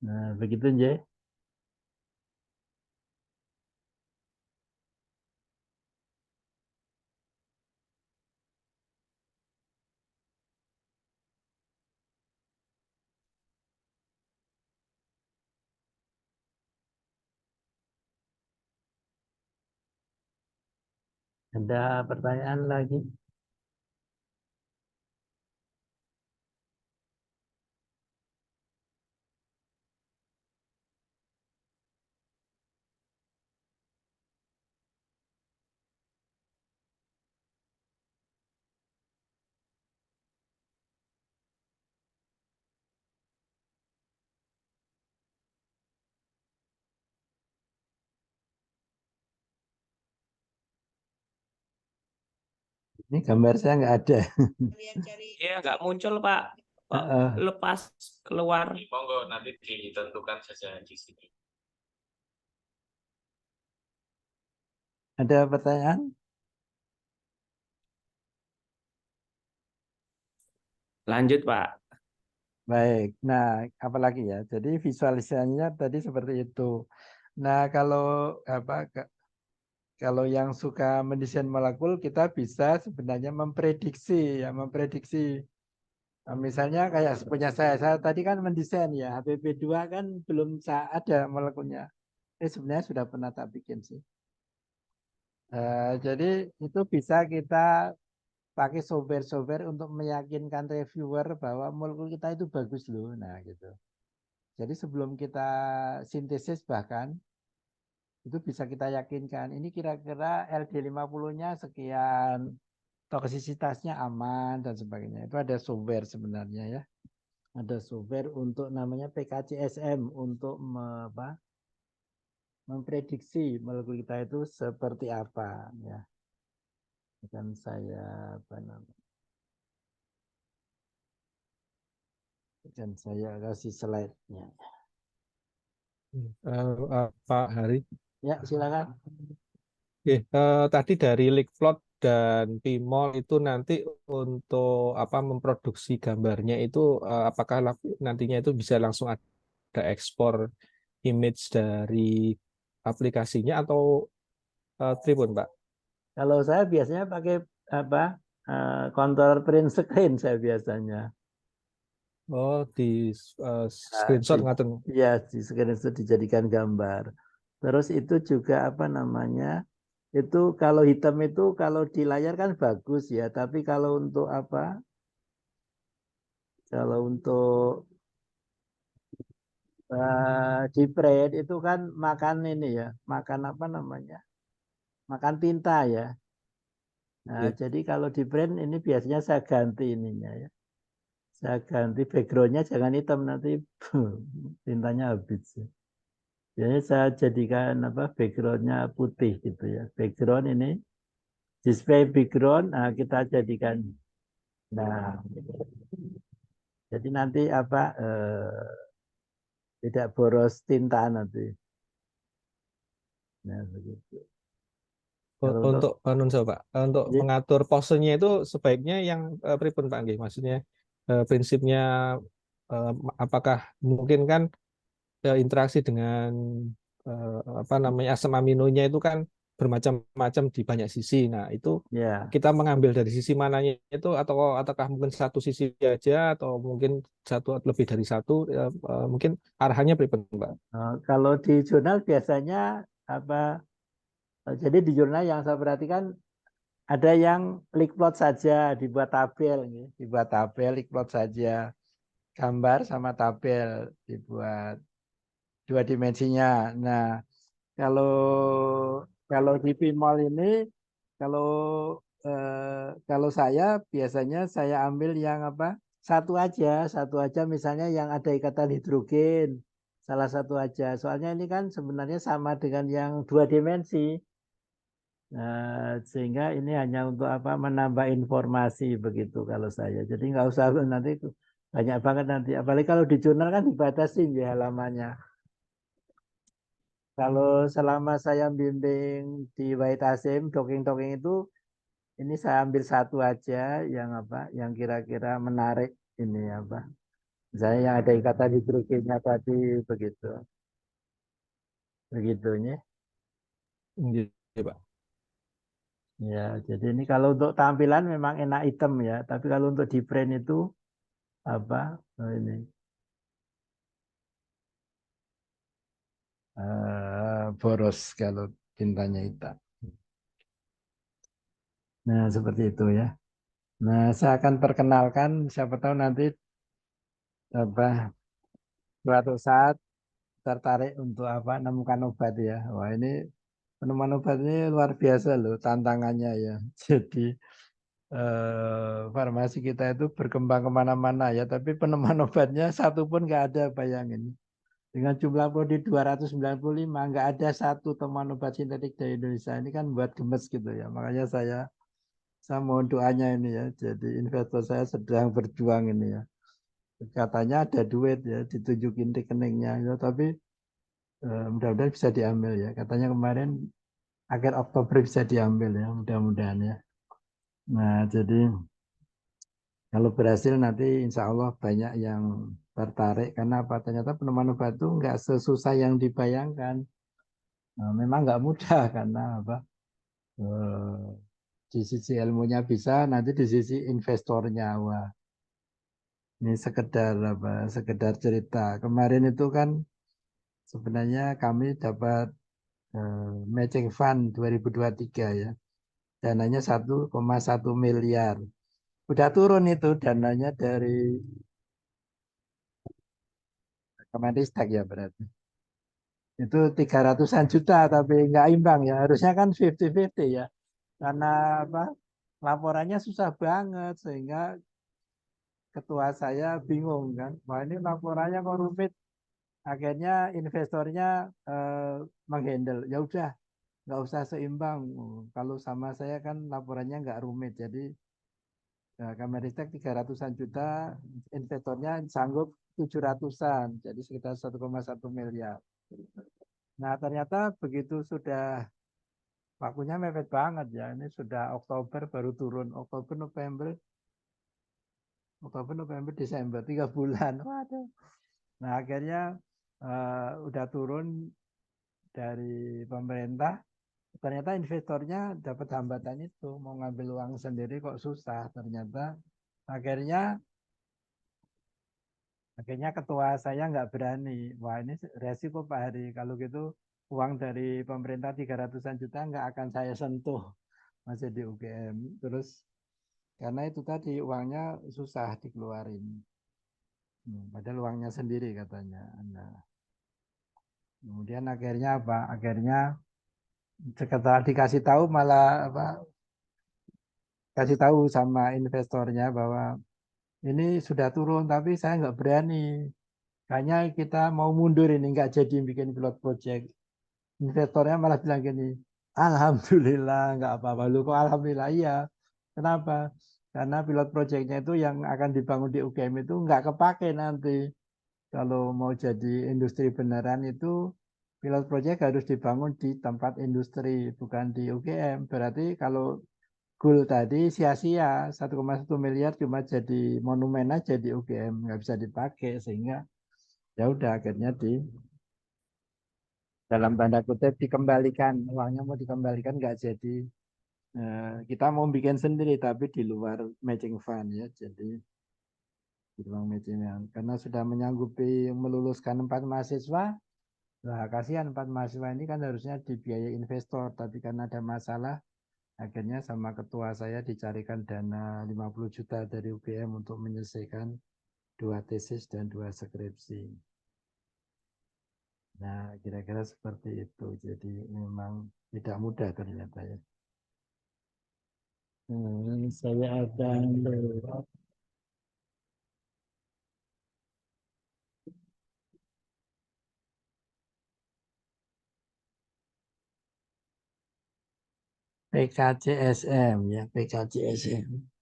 Nah begitu ya. Ada pertanyaan lagi? Ini gambar saya nggak ada. Iya, nggak muncul, Pak. Kok lepas keluar? Monggo nanti ditentukan saja di sini. Ada pertanyaan? Lanjut, Pak. Baik. Nah, apalagi ya? Jadi visualisasinya tadi seperti itu. Nah, kalau apa? Kalau yang suka mendesain molekul, kita bisa sebenarnya memprediksi ya, memprediksi. Nah, misalnya kayak punya saya tadi kan mendesain ya, HPP2 kan belum ada molekulnya. Sebenarnya sudah pernah tak bikin sih. Jadi itu bisa kita pakai software-software untuk meyakinkan reviewer bahwa molekul kita itu bagus loh. Nah, gitu. Jadi sebelum kita sintesis bahkan itu bisa kita yakinkan ini kira-kira LD50-nya sekian, toksisitasnya aman dan sebagainya. Itu ada software sebenarnya ya. Ada software untuk namanya PKCSM untuk memprediksi molekul kita itu seperti apa ya. Akan saya apa namanya? Dan saya kasih slide-nya. Pak Hari. Ya, silakan. Oke, tadi dari Liquid dan Pimol itu nanti untuk apa memproduksi gambarnya itu apakah nantinya itu bisa langsung ada ekspor image dari aplikasinya atau Tribun, Pak? Kalau saya biasanya pakai apa? kontrol print screen saya biasanya. Oh, di Nah, screenshot ngaten. ya di screenshot dijadikan gambar. Terus itu juga apa namanya? Itu kalau hitam itu kalau di layar kan bagus ya, tapi kalau untuk apa? Kalau untuk di print itu kan makan ini ya, makan apa namanya? Makan tinta ya. Nah, Oke. jadi kalau di print ini biasanya saya ganti ininya ya. Saya ganti backgroundnya jangan hitam nanti tintanya habis. Jadi saya jadikan apa backgroundnya putih gitu ya. Background ini display background kita jadikan. Nah, jadi nanti apa tidak boros tinta nanti. Nah, begitu. Kalau untuk Untuk Pak, untuk ya, mengatur posenya itu sebaiknya yang pripun Pak nggih? Maksudnya prinsipnya apakah mungkin kan interaksi dengan apa namanya asam aminonya itu kan bermacam-macam di banyak sisi. Nah, itu ya. kita mengambil dari sisi mananya itu atau ataukah mungkin satu sisi aja atau mungkin satu atau lebih dari satu mungkin arahannya pripun Pak? Kalau di jurnal biasanya apa? Jadi di jurnal yang saya perhatikan ada yang linkplot saja dibuat tabel, dibuat tabel linkplot saja, gambar sama tabel dibuat dua dimensinya. Nah, kalau kalau di Pimol ini, kalau kalau saya biasanya saya ambil yang apa? Satu aja misalnya yang ada ikatan hidrogen, salah satu aja. Soalnya ini kan sebenarnya sama dengan yang dua dimensi. Sehingga ini hanya untuk apa? Menambah informasi begitu kalau saya. Jadi nggak usah nanti banyak banget nanti. Apalagi kalau di jurnal kan dibatasi ya halamannya. Kalau selama saya bimbing di Wahid Hasim, docking-docking itu, ini saya ambil satu aja yang apa, yang kira-kira menarik ini apa. Misalnya yang ada ikatan hidrogennya tadi begitu, begitunya. Iya, Pak. Ya, jadi ini kalau untuk tampilan memang enak item ya, tapi kalau untuk di print itu apa ini boros kalau tintanya hitam. Nah, seperti itu ya. Nah, saya akan perkenalkan siapa tahu nanti apa suatu saat tertarik untuk apa menemukan obat ya. Wah, ini penemuan obat ini luar biasa loh tantangannya ya. Jadi farmasi kita itu berkembang kemana-mana ya, tapi penemuan obatnya satu pun nggak ada, bayangin. Dengan jumlah prodi 295 nggak ada satu temuan obat sintetik dari Indonesia. Ini kan buat gemes gitu ya. Makanya saya mohon doanya ini ya. Jadi investor saya sedang berjuang ini ya. Katanya ada duit ya, ditunjukin rekeningnya ya, tapi mudah-mudahan bisa diambil ya. Katanya kemarin akhir Oktober bisa diambil ya, mudah-mudahan ya. Nah, jadi kalau berhasil nanti insya Allah banyak yang tertarik karena apa? Ternyata penemuan obat itu nggak sesusah yang dibayangkan. Nah, memang nggak mudah karena apa? Eh, di sisi ilmunya bisa, nanti di sisi investornya, wah ini sekedar apa? Sekedar cerita. Kemarin itu kan sebenarnya kami dapat matching fund 2023 ya. Dananya 1,1 miliar. Udah turun itu dananya dari Kemenristek ya berarti. Itu 300-an juta tapi nggak imbang ya. Harusnya kan 50-50 ya. Karena apa? Laporannya susah banget sehingga ketua saya bingung kan. Wah ini laporannya kok rumit. Akhirnya investornya menghandle. Ya udah, nggak usah seimbang. Kalau sama saya kan laporannya nggak rumit. Jadi Kemenristek 300-an juta, investornya sanggup 700-an, jadi sekitar 1,1 miliar. Nah ternyata begitu sudah waktunya mepet banget ya, ini sudah Oktober baru turun, Oktober, November, Desember, 3 bulan. Waduh. Nah akhirnya udah turun dari pemerintah, Ternyata investornya dapat hambatan itu, mau ngambil uang sendiri kok susah. Ternyata akhirnya ketua saya nggak berani. Wah ini resiko Pak Hari. Kalau gitu uang dari pemerintah 300-an juta nggak akan saya sentuh, masih di UGM. Terus karena itu tadi uangnya susah dikeluarin. Padahal uangnya sendiri katanya. Nah, kemudian akhirnya apa? Akhirnya setelah dikasih tahu malah apa? Kasih tahu sama investornya bahwa ini sudah turun tapi saya nggak berani. Kayaknya kita mau mundur ini nggak jadi bikin pilot project. Investornya malah bilang gini, Alhamdulillah nggak apa-apa. Lu kok Alhamdulillah iya. Kenapa? Karena pilot projectnya itu yang akan dibangun di UGM itu nggak kepake nanti. Kalau mau jadi industri beneran itu pilot project harus dibangun di tempat industri, bukan di UGM. Berarti kalau goal tadi sia-sia, 1,1 miliar cuma jadi monumen aja di UGM, nggak bisa dipakai, sehingga ya udah akhirnya dalam tanda kutip dikembalikan, uangnya mau dikembalikan nggak jadi. Kita mau bikin sendiri tapi di luar matching fund ya, jadi di luar matching fund. Karena sudah menyanggupi meluluskan 4 mahasiswa. Nah, kasihan 4 mahasiswa ini kan harusnya dibiayai investor, tapi karena ada masalah, akhirnya sama ketua saya dicarikan dana 50 juta dari UGM untuk menyelesaikan 2 tesis dan 2 skripsi. Nah, kira-kira seperti itu. Jadi memang tidak mudah ternyata ya. Saya akan lewat PKCSM ya, PKCSM.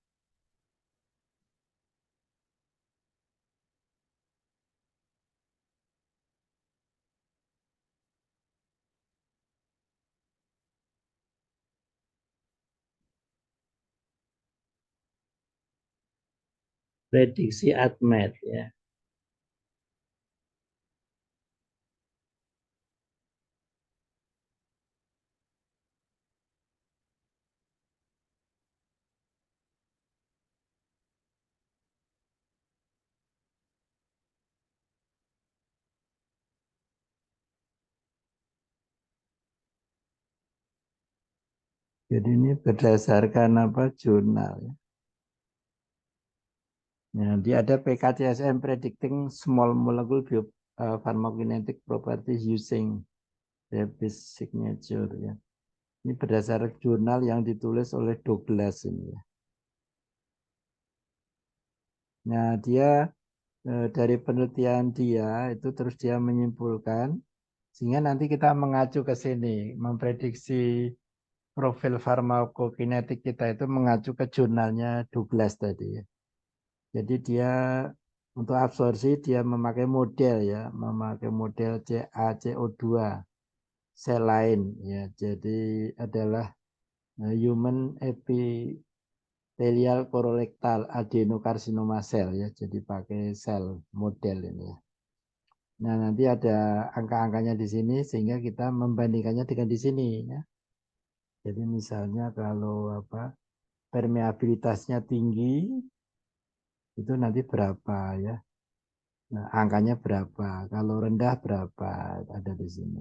Prediksi ADMET ya. Jadi ini berdasarkan apa jurnal ya. Nah, dia ada PKCSM Predicting Small Molecule Pharmacokinetic Properties Using Davis Signature ya. Ini berdasarkan jurnal yang ditulis oleh Douglas ini ya. Nah, dia dari penelitian dia itu terus dia menyimpulkan sehingga nanti kita mengacu ke sini memprediksi profil farmakokinetik kita itu mengacu ke jurnalnya Douglas tadi ya. Jadi dia untuk absorpsi dia memakai model ya, memakai model CaCO2 sel lain ya. Jadi adalah human epithelial colorectal adenocarcinoma cell ya. Jadi pakai sel model ini ya. Nah, nanti ada angka-angkanya di sini sehingga kita membandingkannya dengan di sini ya. Jadi misalnya kalau apa permeabilitasnya tinggi itu nanti berapa ya. Nah, angkanya berapa? Kalau rendah berapa? Ada di sini.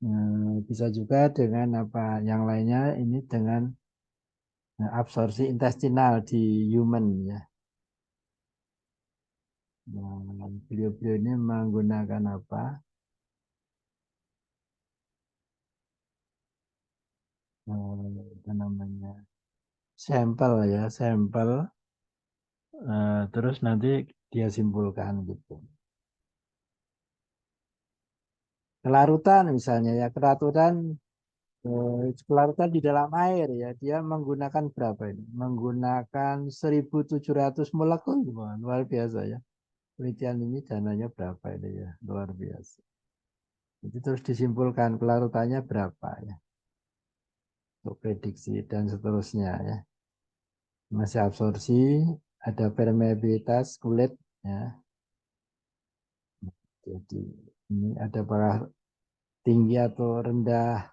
Nah, bisa juga dengan apa yang lainnya ini dengan absorpsi intestinal di human ya. Nah, beliau-beliau ini menggunakan apa? Apa namanya? Sampel ya, sampel. Terus nanti dia simpulkan gitu. Kelarutan misalnya ya, kelarutan di dalam air ya, dia menggunakan berapa ini? Menggunakan 1.700 molekul, wah, luar biasa ya. Penelitian ini dananya berapa ini ya, luar biasa. Jadi terus disimpulkan kelarutannya berapa ya, untuk prediksi dan seterusnya ya. Masih absorpsi, ada permeabilitas kulit ya. Jadi ini ada tinggi atau rendah.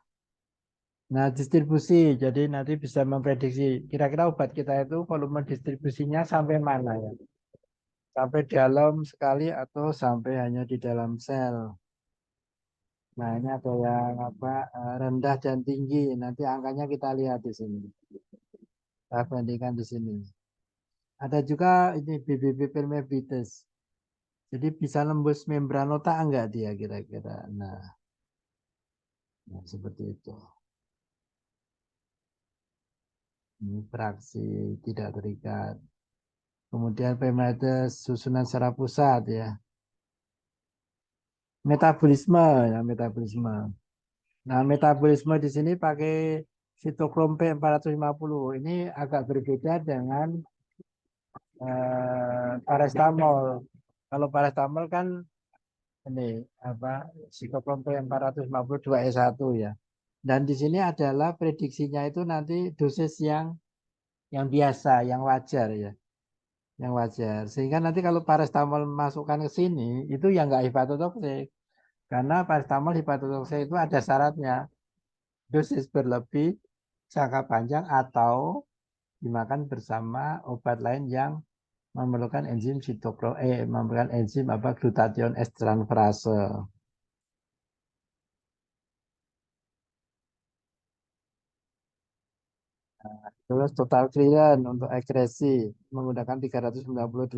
Nah, distribusi, jadi nanti bisa memprediksi kira-kira obat kita itu volume distribusinya sampai mana ya? Sampai dalam sekali atau sampai hanya di dalam sel. Nah, ini ada yang rendah dan tinggi. Nanti angkanya kita lihat di sini. Kita bandingkan di sini. Ada juga ini BBB permeabilitas. Jadi bisa nembus membran otak enggak dia kira-kira. Nah, seperti itu. Ini fraksi tidak terikat. Kemudian permeabilitas susunan secara pusat ya. Metabolisme ya, metabolisme. Nah, metabolisme di sini pakai sitokrom P450. Ini agak berbeda dengan paracetamol. Kalau paracetamol kan ini sitokrom P452E1 ya. Dan di sini adalah prediksinya itu nanti dosis yang biasa, yang wajar ya. Yang wajar. Sehingga nanti kalau paracetamol masukkan ke sini itu yang enggak hepatotoksik. Karena paracetamol hepatotoksik itu ada syaratnya. Dosis berlebih jangka panjang atau dimakan bersama obat lain yang memerlukan enzim memerlukan enzim glutathione transferase. Terus total clearance untuk ekskresi menggunakan 398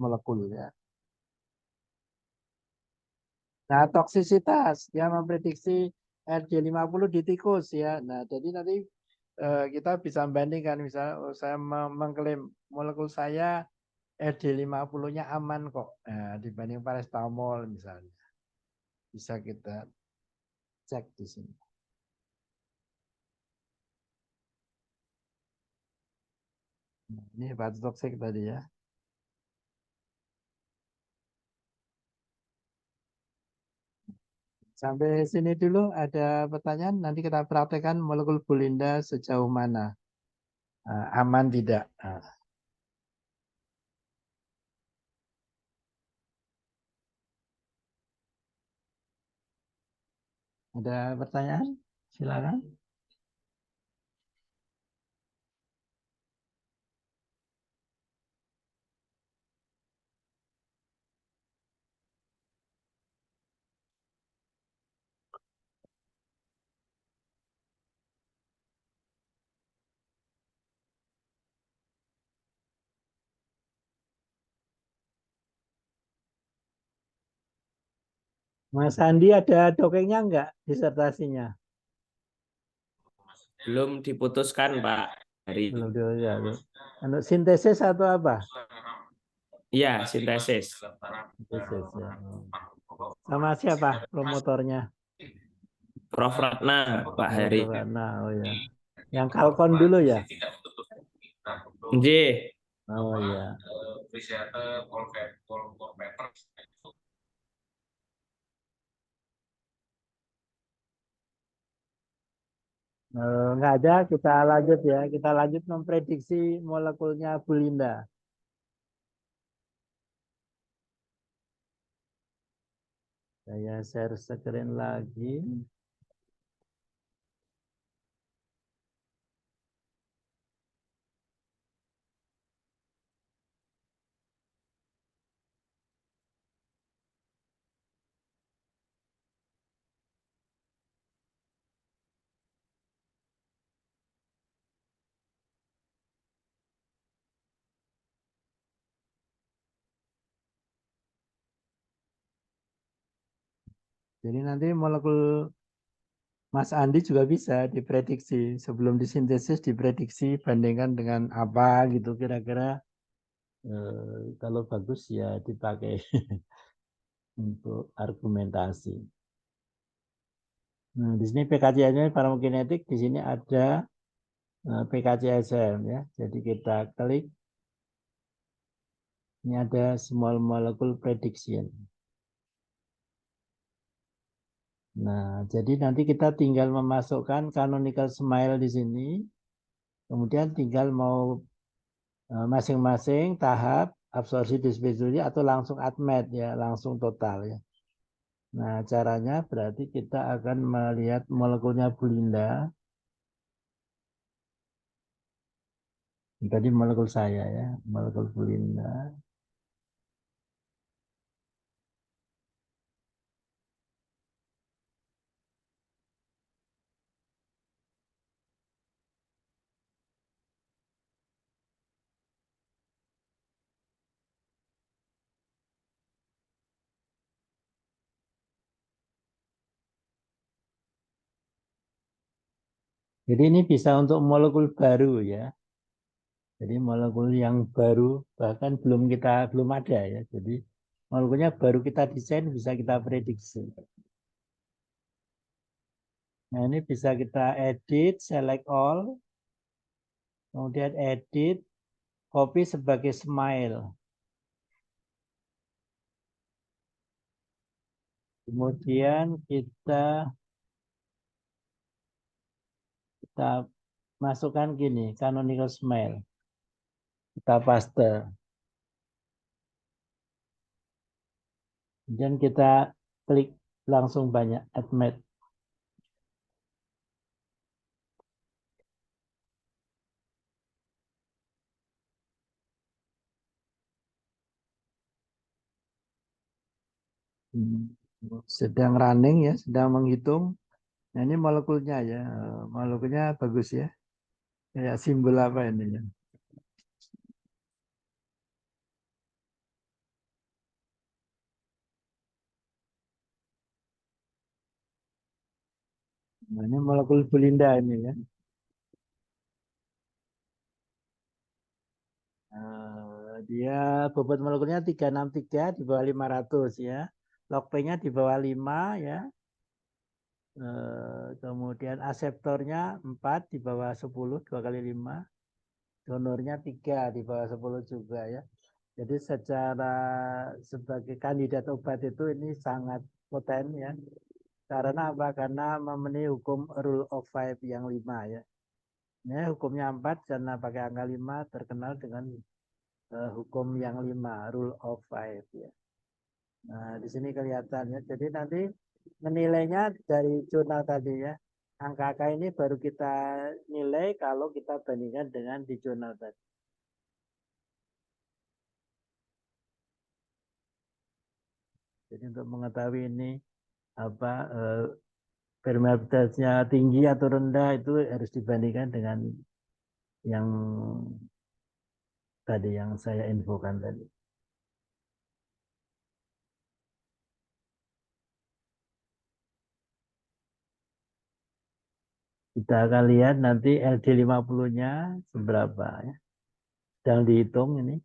molekul ya. Nah, toksisitas dia memprediksi RJ50 di tikus ya. Nah, jadi nanti kita bisa bandingkan misalnya saya mengklaim molekul saya RD50-nya aman kok. Nah, dibanding paracetamol misalnya. Bisa kita cek di sini. Nah, ini hepatotoksik tadi ya. Sampai sini dulu ada pertanyaan. Nanti kita praktekkan molekul bulinda sejauh mana. Aman tidak. Ada pertanyaan? Silakan. Mas Andi ada dongengnya enggak disertasinya? Belum diputuskan, Pak. Belum ya. Untuk sintesis atau apa? Iya, sintesis. Sintesis ya. Sama siapa promotornya? Prof. Ratna, Pak Hari. Nah, oh ya. Yang Kalkon dulu ya? J. Oh iya. Nggak ada, kita lanjut ya. Kita lanjut memprediksi molekulnya bulinda. Saya share screen lagi. Jadi nanti molekul Mas Andi juga bisa diprediksi. Sebelum disintesis diprediksi bandingkan dengan apa gitu kira-kira. Kalau bagus ya dipakai untuk argumentasi. Nah, di sini PKCS-nya farmakokinetik, di sini ada PKCSM ya. Jadi kita klik. Ini ada small molecule prediction. Nah, jadi nanti kita tinggal memasukkan canonical smile di sini. Kemudian tinggal mau masing-masing tahap absorpsi distribusi atau langsung admet ya, langsung total ya. Nah, caranya berarti kita akan melihat molekulnya Bu Linda. Tadi molekul saya ya, molekul Bu Linda. Jadi ini bisa untuk molekul baru ya. Jadi molekul yang baru bahkan belum ada ya. Jadi molekulnya baru kita desain bisa kita prediksi. Nah ini bisa kita edit, select all, kemudian edit, copy sebagai smile. Kemudian kita masukkan gini, canonical smile. Kita paste. Kemudian kita klik langsung banyak add match. Sedang running ya, sedang menghitung. Nah, ini molekulnya ya, molekulnya bagus ya. Kayak simbol apa ini ya? Nah, ini molekul Bulinda ini ya. Dia bobot molekulnya 363 di bawah 500 ya. Log P-nya di bawah 5 ya. Kemudian aseptornya 4 di bawah 10, 2 kali 5. Donornya 3 di bawah 10 juga ya. Jadi secara sebagai kandidat obat itu ini sangat poten ya. Karena apa? Karena memenuhi hukum rule of five yang 5 ya. Ini hukumnya 4 karena pakai angka 5 terkenal dengan hukum yang 5 rule of five ya. Nah, di sini kelihatannya. Jadi nanti menilainya dari jurnal tadi ya. Angka-angka ini baru kita nilai kalau kita bandingkan dengan di jurnal tadi. Jadi untuk mengetahui ini apa permeabilitasnya tinggi atau rendah itu harus dibandingkan dengan yang tadi yang saya infokan tadi. Kita akan lihat nanti LD50-nya seberapa ya. Sedang dihitung ini.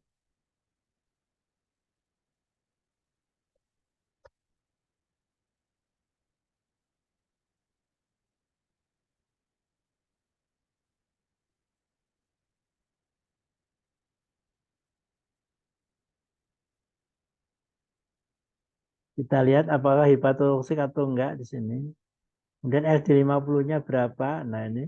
Kita lihat apakah hepatotoksik atau enggak di sini. Kemudian LD50-nya berapa? Nah ini.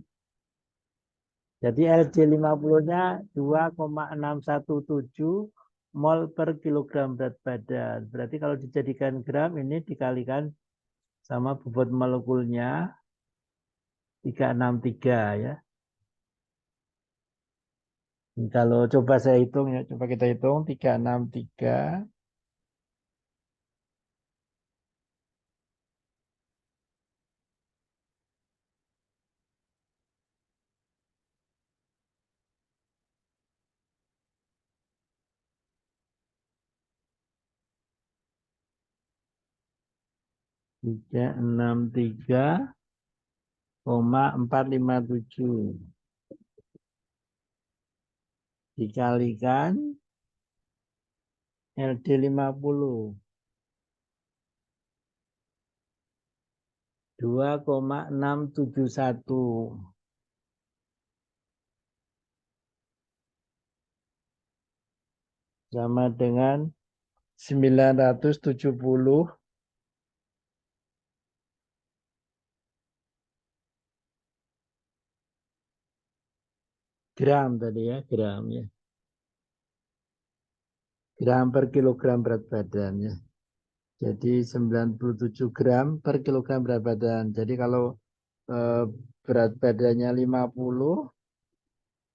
Jadi LD50-nya 2,617 mol per kilogram berat badan. Berarti kalau dijadikan gram ini dikalikan sama bobot molekulnya 363 ya. Kalau coba saya hitung ya, coba kita hitung 363 363,457 dikalikan LD50 2,671 sama dengan 970 gram tadi ya, gram ya. Gram per kilogram berat badannya. Jadi 97 gram per kilogram berat badan. Jadi kalau eh, berat badannya 50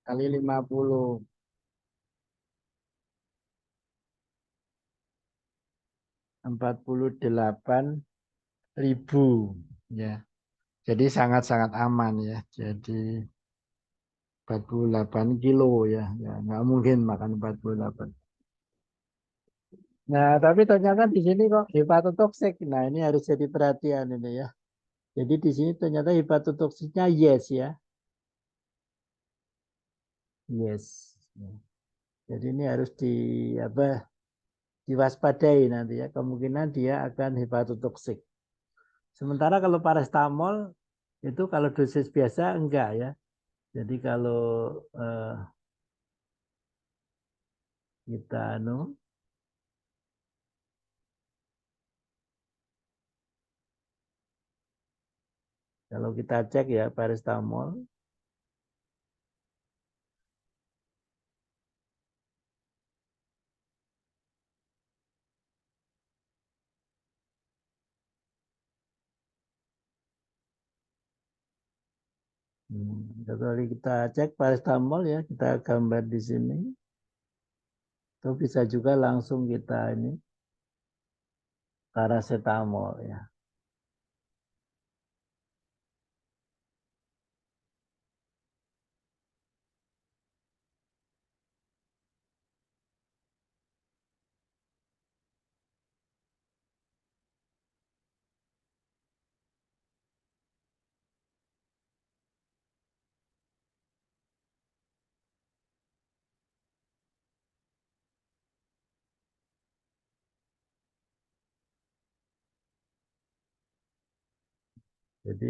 kali 50 48.000 ya. Jadi sangat-sangat aman ya. Jadi 48 kilo ya. Ya, nggak mungkin makan 48. Nah, tapi ternyata di sini kok hepatotoksik. Nah, ini harus jadi perhatian ini ya. Jadi di sini ternyata hepatotoksiknya yes ya. Yes. Ya. Jadi ini harus apa diwaspadai nanti ya. Kemungkinan dia akan hepatotoksik. Sementara kalau paracetamol itu kalau dosis biasa enggak ya. Jadi kalau eh, kita kalau kita cek ya paracetamol Kalau kita cek paracetamol ya, kita gambar di sini. Itu bisa juga langsung kita ini paracetamol ya. Jadi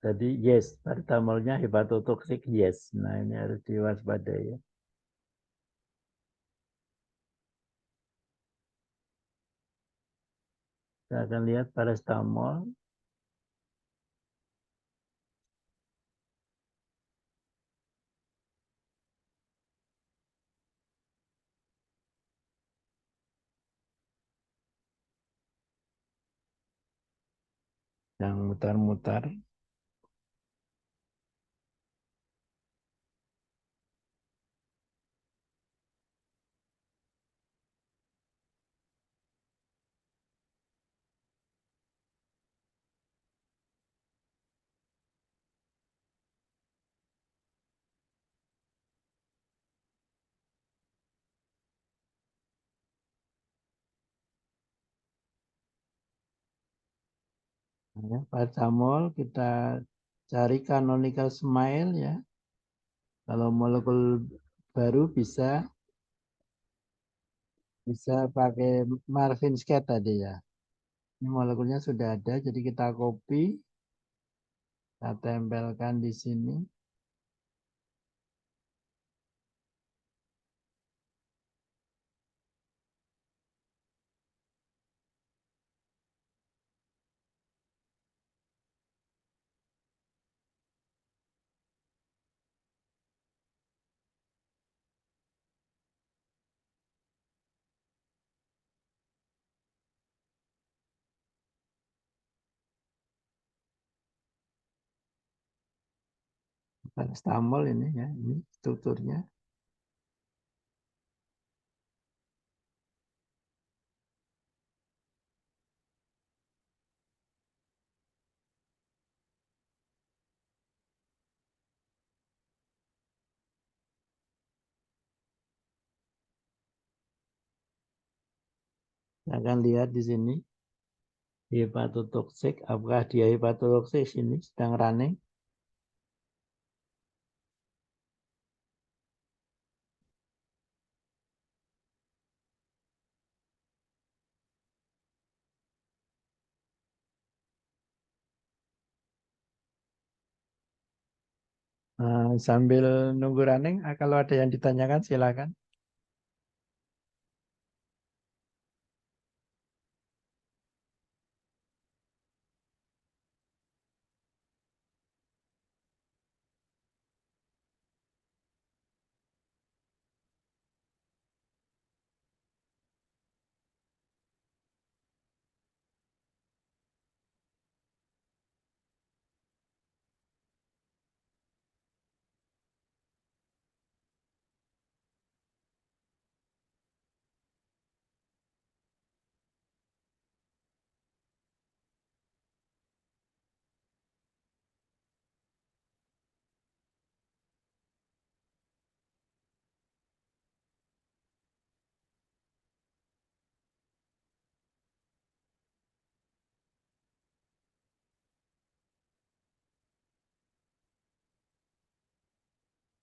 tadi yes, paracetamolnya hepatotoksik yes. Nah ini harus diwaspadai ya. Kita akan lihat paracetamol. Yang mutar-mutar. Ya, paracetamol kita cari canonical smile ya. Kalau molekul baru bisa pakai Marvin Sketch tadi ya. Ini molekulnya sudah ada, jadi kita copy, kita tempelkan di sini. Paracetamol ini ya, ini strukturnya. Kita akan lihat di sini hepatotoksik, apakah dia hepatotoksik ini sedang running. Sambil nunggu running, kalau ada yang ditanyakan silakan.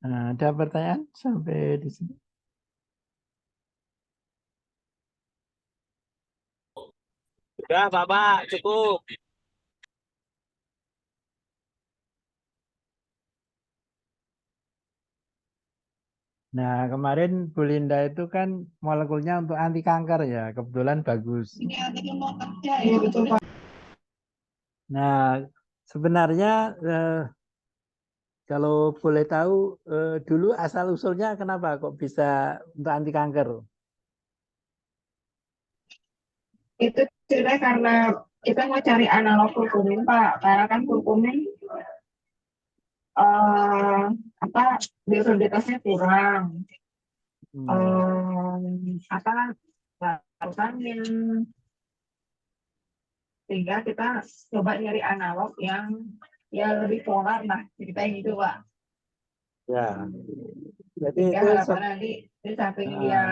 Nah, ada pertanyaan sampai di sini? Sudah, Bapak, cukup. Nah, kemarin Bu Linda itu kan molekulnya untuk anti kanker ya, kebetulan bagus. Iya betul Pak. Nah, sebenarnya kalau boleh tahu dulu asal usulnya kenapa kok bisa untuk anti kanker? Itu sebenarnya karena kita mau cari analog kurkumin Pak, karena kan kurkumin eh apa biosoliditasnya kurang, apa vitamin, sehingga kita coba nyari analog yang ya lebih polar lah ceritanya gitu Pak. Ya, jadi Sehingga itu harapan nanti di samping dia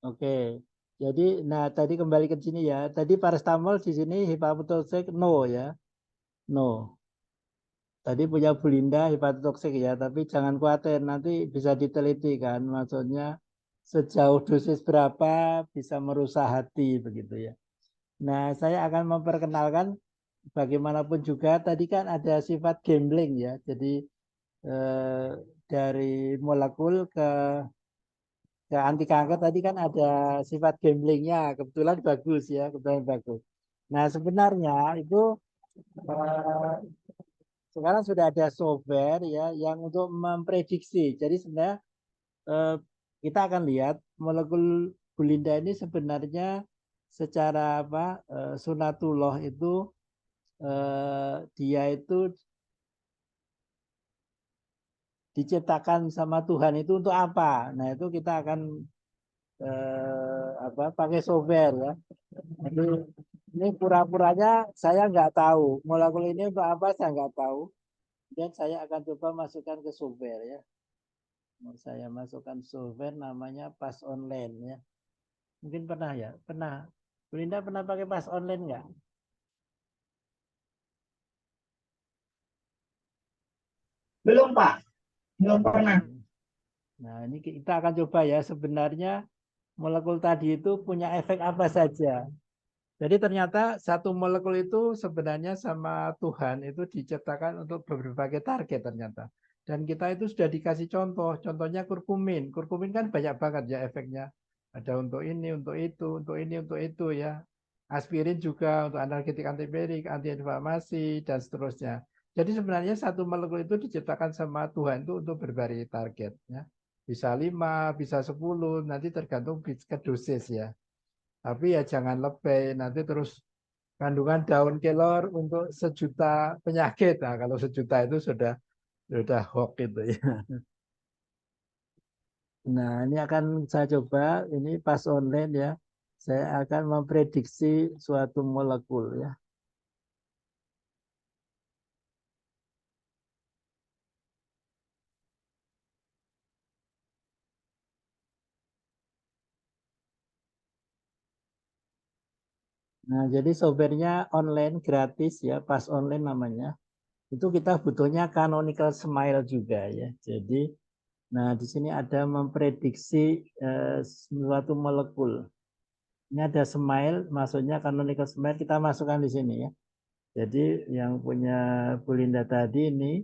oke. Jadi, nah tadi kembali ke sini ya. Tadi paracetamol di sini hepatotoxic no ya, no. Tadi punya Bu Linda hepatotoxic ya, tapi jangan khawatir nanti bisa diteliti kan. Maksudnya sejauh dosis berapa bisa merusak hati begitu ya. Nah, saya akan memperkenalkan bagaimanapun juga tadi kan ada sifat gambling ya. Jadi eh, dari molekul ke anti kanker tadi kan ada sifat gamblingnya, kebetulan bagus ya, kebetulan bagus. Nah sebenarnya itu eh, sekarang sudah ada software ya yang untuk memprediksi. Jadi sebenarnya eh, kita akan lihat molekul bulinda ini sebenarnya secara apa sunatullah itu dia itu diciptakan sama Tuhan itu untuk apa? Nah itu kita akan apa pakai software ya. Jadi ini pura-puranya saya nggak tahu molekul ini untuk apa saya nggak tahu. Dan saya akan coba masukkan ke software ya. Mau saya masukkan software namanya Pas Online ya. Mungkin pernah ya, pernah. Bu Linda pernah pakai Pas Online nggak? belum Pak, belum pernah. Nah ini kita akan coba ya sebenarnya molekul tadi itu punya efek apa saja. Jadi ternyata satu molekul itu sebenarnya sama Tuhan itu diciptakan untuk berbagai target ternyata. Dan kita itu sudah dikasih contoh, contohnya kurkumin. Kurkumin kan banyak banget ya efeknya. Ada untuk ini, untuk itu, untuk ini, untuk itu ya. Aspirin juga untuk analgetik antipiretik, antiinflamasi, dan seterusnya. Jadi sebenarnya satu molekul itu diciptakan sama Tuhan itu untuk berbagai target. Ya. Bisa 5, bisa 10, nanti tergantung ke dosis ya. Tapi ya jangan lebay, nanti terus kandungan daun kelor untuk 1 juta penyakit. Nah, kalau 1 juta itu sudah hoax itu ya. Nah, ini akan saya coba, ini pas online ya. Saya akan memprediksi suatu molekul ya. Nah, jadi softwarenya online gratis ya, pas online namanya. Itu kita butuhnya canonical smile juga ya. Jadi, nah di sini ada memprediksi suatu molekul. Ini ada smile, maksudnya canonical smile kita masukkan di sini ya. Jadi yang punya Bu Linda tadi ini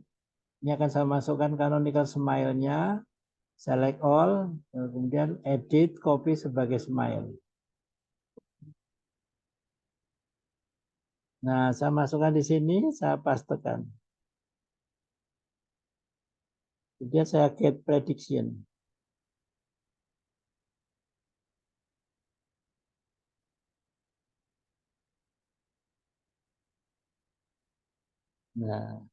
akan saya masukkan canonical smile-nya, select all, kemudian edit, copy sebagai smile. Nah, saya masukkan di sini, saya pastekan. Kemudian saya get prediction. Nah,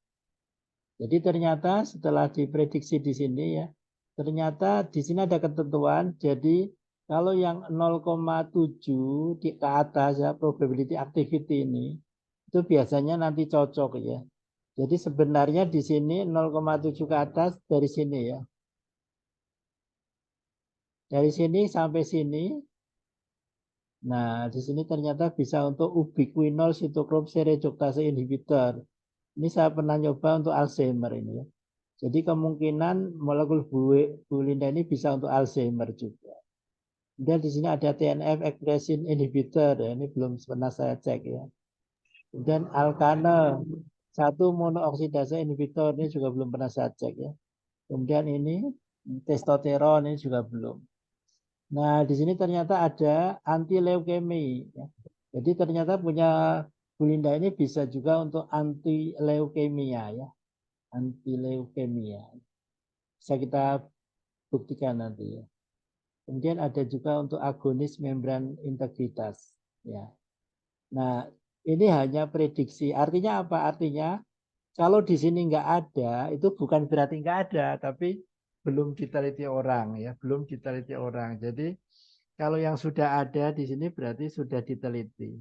jadi ternyata setelah diprediksi di sini ya, ternyata di sini ada ketentuan. Jadi kalau yang 0,7 ke atas ya probability activity ini itu biasanya nanti cocok ya. Jadi sebenarnya di sini 0,7 ke atas dari sini ya. Dari sini sampai sini. Nah, di sini ternyata bisa untuk ubiquinol cytochrome serejoctase inhibitor. Ini saya pernah nyoba untuk Alzheimer ini ya. Jadi kemungkinan molekul bulinda ini bisa untuk Alzheimer juga. Kemudian di sini ada TNF expression inhibitor ya. Ini belum pernah saya cek ya. Kemudian alkane 1 monooksidase inhibitor ini juga belum pernah saya cek ya. Kemudian ini testosteron ini juga belum. Nah, di sini ternyata ada anti leukemi ya. Jadi ternyata punya bulinda ini bisa juga untuk anti leukemia ya. Anti leukemia. Bisa kita buktikan nanti ya. Kemudian ada juga untuk agonis membran integritas ya. Nah, ini hanya prediksi. Artinya apa? Artinya kalau di sini nggak ada, itu bukan berarti nggak ada, tapi belum diteliti orang ya, belum diteliti orang. Jadi kalau yang sudah ada di sini berarti sudah diteliti.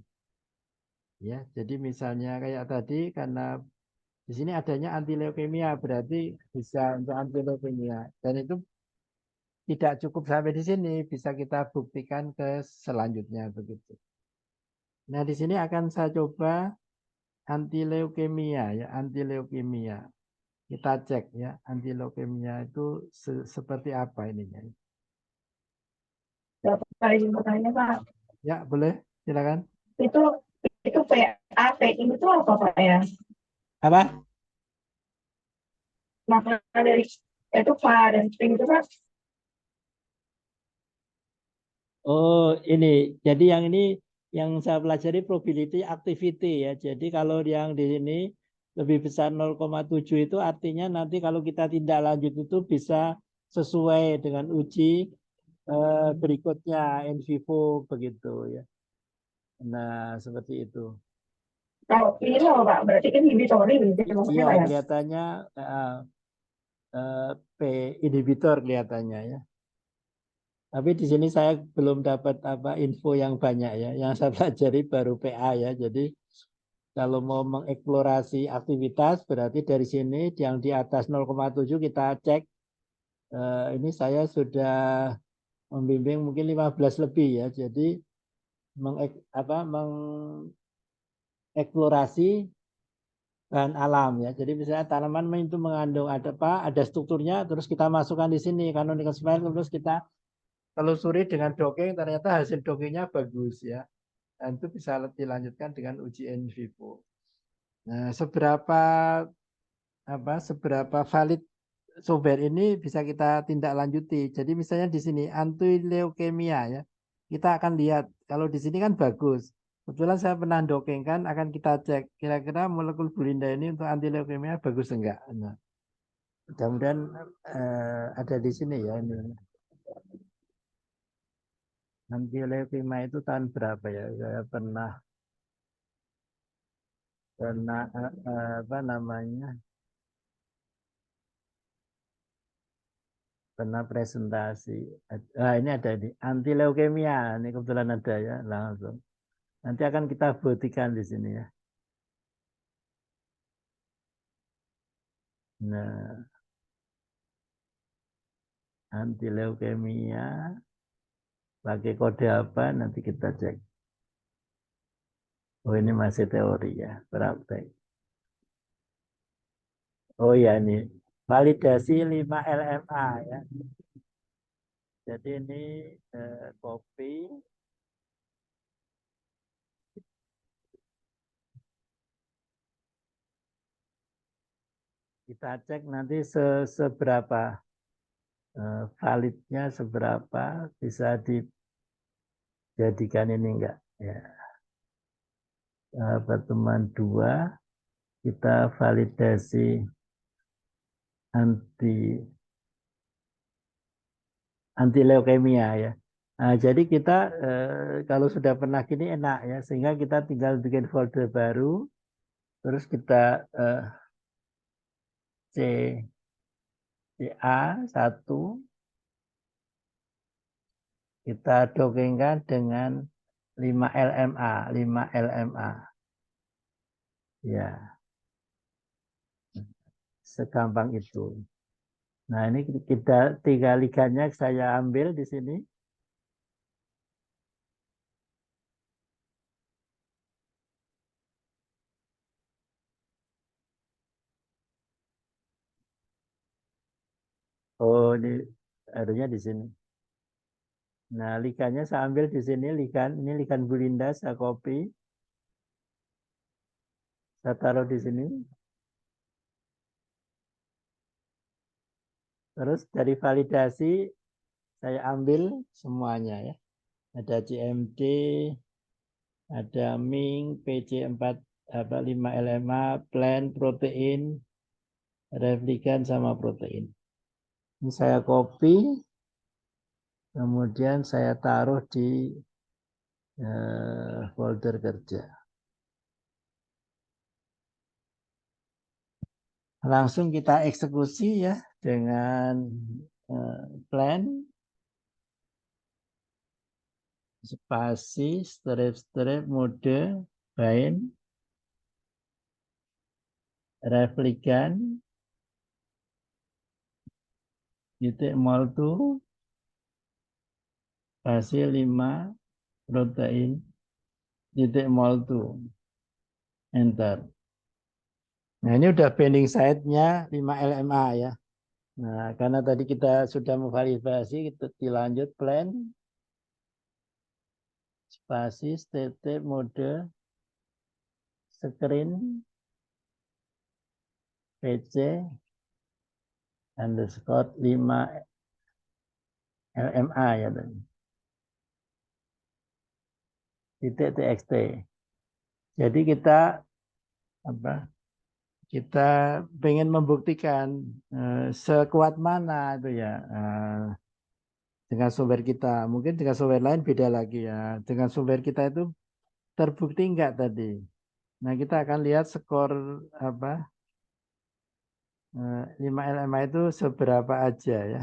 Ya, jadi misalnya kayak tadi karena di sini adanya anti leukemia berarti bisa untuk anti leukemia dan itu tidak cukup sampai di sini, bisa kita buktikan ke selanjutnya begitu. Nah, di sini akan saya coba anti leukemia ya, anti leukemia. Kita cek ya, anti leukemia itu seperti apa ininya. Dapat kali bertanya Pak, Ya, boleh, silakan. itu itu PAP itu apa Pak ya? Apa? Maka dari itu Pak dan spring itu Pak. Oh, ini. Jadi yang ini yang saya pelajari probability activity ya. Jadi kalau yang di sini lebih besar 0,7 itu artinya nanti kalau kita tindak lanjut itu bisa sesuai dengan uji berikutnya in vivo begitu ya. Nah, seperti itu. Kalau ini loh Pak, berarti kan inhibitori gitu maksudnya Iya, Pak ya? kelihatannya P inhibitor kelihatannya ya. Tapi di sini saya belum dapat apa info yang banyak ya. Yang saya pelajari baru PA ya. Jadi kalau mau mengeksplorasi aktivitas berarti dari sini yang di atas 0,7 kita cek. Ini saya sudah membimbing mungkin 15 lebih ya. Jadi mengeksplorasi bahan alam ya. Jadi misalnya tanaman itu mengandung ada apa? Ada strukturnya terus kita masukkan di sini canonical smile terus kita telusuri dengan dongeng ternyata hasil dongengnya bagus ya. Dan itu bisa dilanjutkan dengan uji in vivo. Nah, seberapa valid software ini bisa kita tindak lanjuti. Jadi misalnya di sini anti leukemia ya. Kita akan lihat kalau di sini kan bagus. Kebetulan saya pernah dongengkan akan kita cek kira-kira molekul bulinda ini untuk anti leukemia bagus enggak. Nah, mudah-mudahan ada di sini ya ini. Anti leukemia itu tahun berapa ya? Saya pernah apa namanya? Pernah presentasi. Ini ada di anti leukemia. Ini kebetulan ada ya langsung. Nanti akan kita buktikan di sini ya. Nah, anti leukemia pakai kode apa nanti kita cek. Oh ini masih teori ya, praktek. Oh ya ini validasi 5 LMA ya. Jadi ini kopi. Kita cek nanti seberapa validnya, seberapa bisa dijadikan ini enggak ya. Pertemuan 2 kita validasi anti leukemia ya. Nah, jadi kita kalau sudah pernah gini enak ya, sehingga kita tinggal bikin folder baru, terus kita CA1 kita dongengkan dengan 5 LMA, 5 LMA. Ya, segampang itu. Nah, ini kita 3 liganya saya ambil di sini. Oh, ini harusnya di sini. Nah, likannya saya ambil di sini likan. Ini likan Bulinda, saya copy. Saya taruh di sini. Terus dari validasi saya ambil semuanya ya. Ada CMD, ada Ming, PC4 5 LMA, plan, protein, replikan sama protein. Ini saya copy, kemudian saya taruh di folder kerja. Langsung kita eksekusi ya dengan plan, spasi, strip, mode, bind, replikan, titik molto, hasil 5, protein, titik molto, enter. Nah ini udah binding site-nya 5 LMA ya. Nah karena tadi kita sudah memvalidasi, kita dilanjut plan, spasi, titik, mode, screen, PC, underscore 5 LMA ya tadi. Titik TXT. Jadi kita apa? Kita pengen membuktikan sekuat mana itu ya dengan software kita. Mungkin dengan software lain beda lagi ya. Dengan software kita itu terbukti enggak tadi. Nah kita akan lihat skor apa 5 LMA itu seberapa aja ya.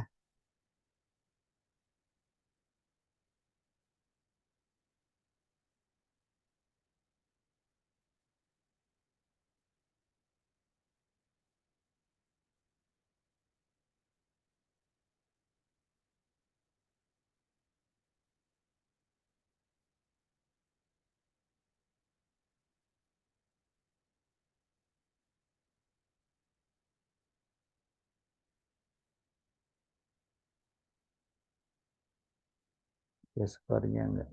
Ya skornya enggak.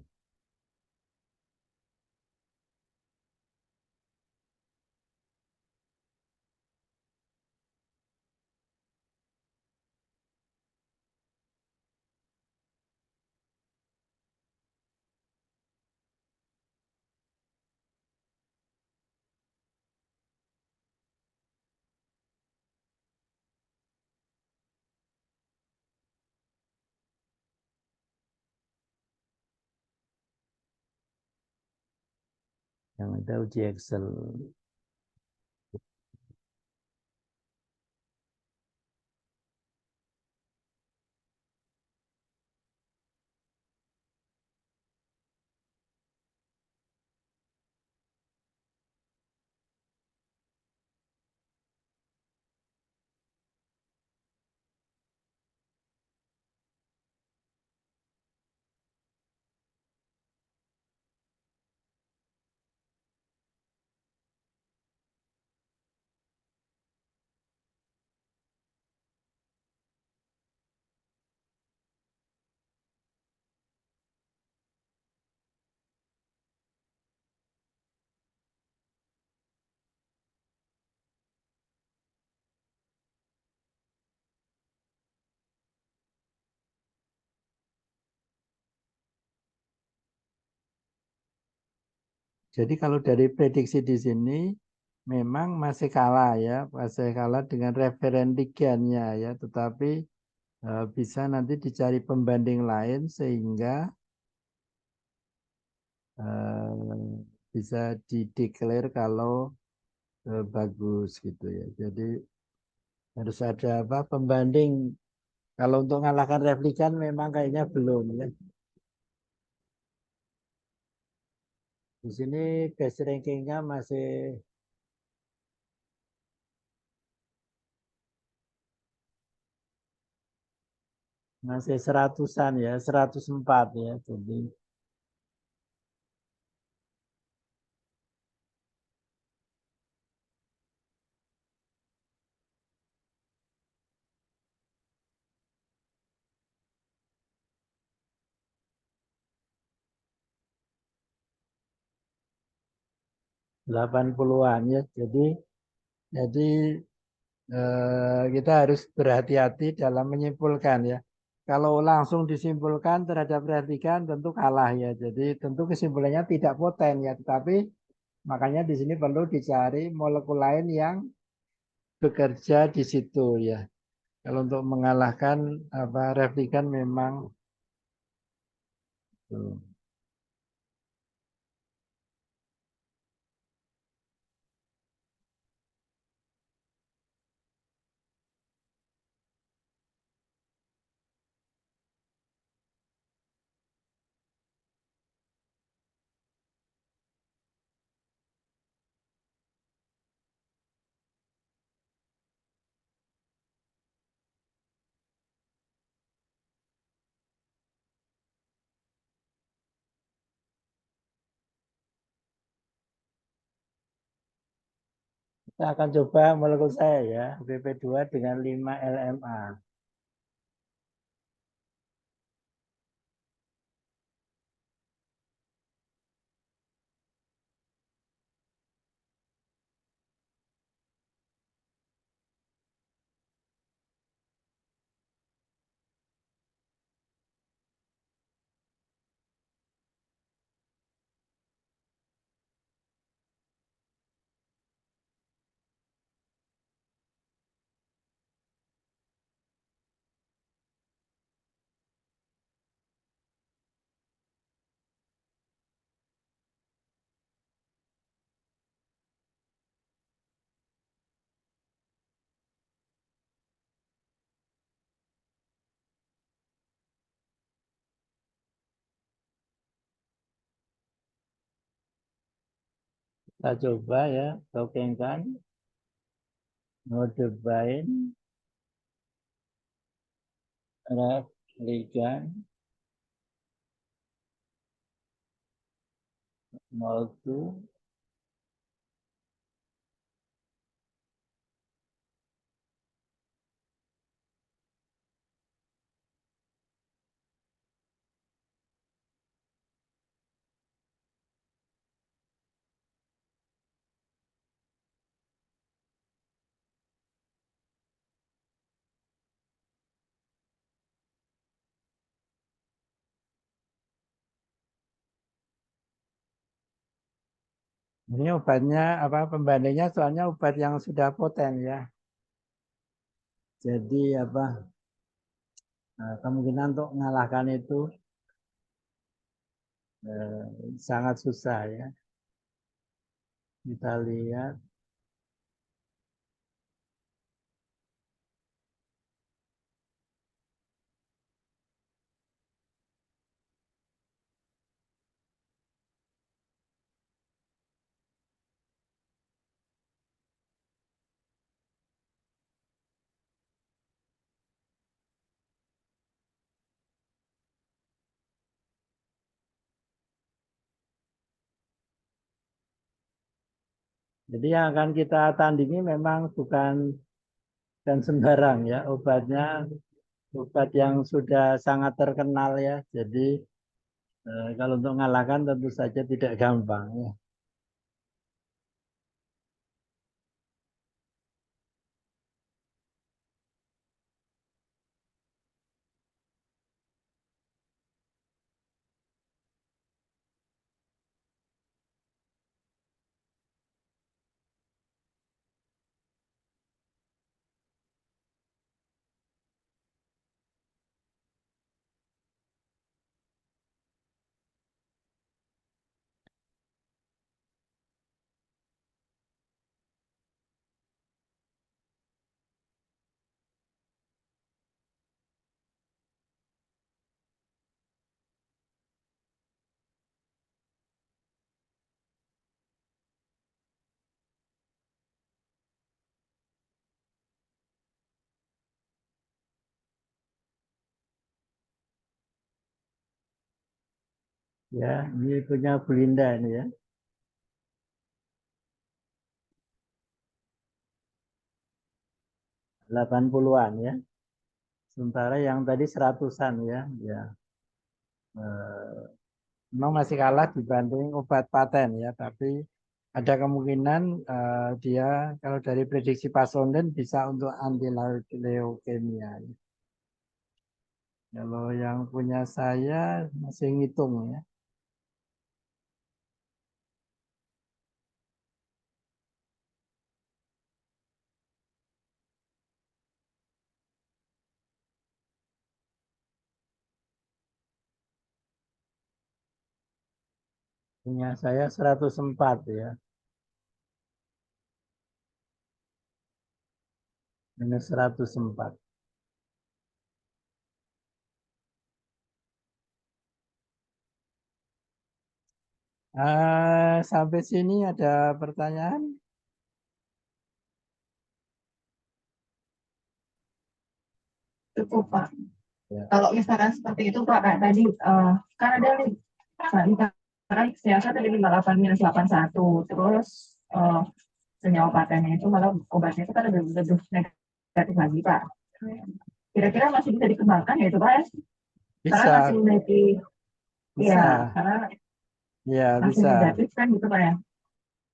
Yang ada uji Excel. Jadi kalau dari prediksi di sini memang masih kalah ya, masih kalah dengan referen liganya ya, tetapi bisa nanti dicari pembanding lain sehingga bisa dideklar kalau bagus gitu ya. Jadi harus ada apa pembanding. Kalau untuk mengalahkan replikan memang kayaknya belum ya. Di sini base rankingnya masih seratusan ya, 104 ya. Jadi 80-an ya. Jadi kita harus berhati-hati dalam menyimpulkan ya. Kalau langsung disimpulkan terhadap retikan tentu kalah ya. Jadi tentu kesimpulannya tidak poten ya. Tetapi makanya di sini perlu dicari molekul lain yang bekerja di situ ya. Kalau untuk mengalahkan apa replikan memang kita akan coba molekul saya ya, BP2 dengan 5 LMA. Kita coba ya, tokengkan mode bind ref ligand 02. Ini obatnya apa pembandingnya soalnya obat yang sudah poten ya. Jadi apa kemungkinan untuk mengalahkan itu sangat susah ya. Kita lihat. Jadi yang akan kita tandingi memang bukan dan sembarang ya obatnya, obat yang sudah sangat terkenal ya. Jadi kalau untuk mengalahkan tentu saja tidak gampang ya. Ya, ini punya Belinda ini ya. 80-an ya. Sementara yang tadi 100-an ya. Ya. Memang masih kalah dibanding obat paten ya, tapi ada kemungkinan dia kalau dari prediksi Pak Sonden bisa untuk anti leukemia. Kalau yang punya saya masih ngitung ya. Punya saya 104 ya. Minus 104. Sampai sini ada pertanyaan? Cukup, Pak. Ya. Kalau misalkan seperti itu, Pak, kayak tadi, kan ada nih, misalkan siasat tadi 58 minus 81, terus senyawa patennya itu malah obatnya itu kan lebih negatif lagi, Pak. Kira-kira masih bisa dikembangkan ya itu, Pak? Karena Bisa, masih memiliki, ya, bisa. karena Ya, masih bisa. negatif kan gitu, Pak ya.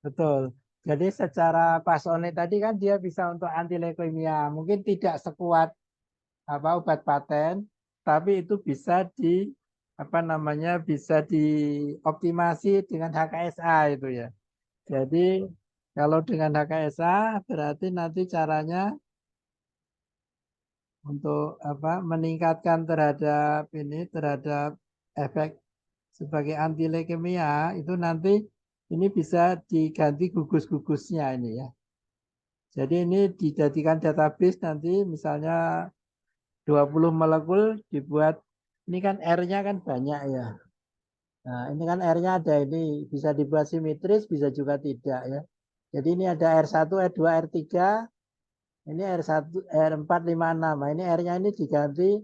Betul. Jadi secara Pasone tadi kan dia bisa untuk anti leukemia. Mungkin tidak sekuat obat paten, tapi itu bisa bisa dioptimasi dengan HKSA itu ya. Jadi kalau dengan HKSA berarti nanti caranya untuk meningkatkan terhadap efek sebagai anti leukemia itu nanti ini bisa diganti gugus-gugusnya ini ya. Jadi ini dijadikan database nanti misalnya 20 molekul dibuat, ini kan R-nya kan banyak ya. Nah ini kan R-nya ada ini, bisa dibuat simetris, bisa juga tidak ya. Jadi ini ada R1, R2, R3, ini R1, R4, 5, 6. Nah ini R-nya ini diganti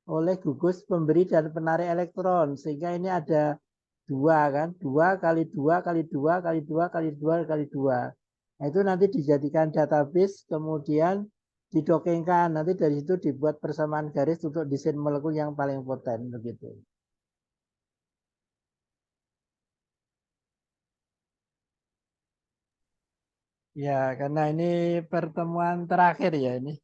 oleh gugus pemberi dan penarik elektron. Sehingga ini ada 2 kan, 2 kali 2 kali 2 kali 2 kali 2 kali 2. Nah, itu nanti dijadikan database, kemudian didokengkan. Nanti dari situ dibuat persamaan garis untuk desain molekul yang paling poten begitu. Ya, karena ini pertemuan terakhir ya ini.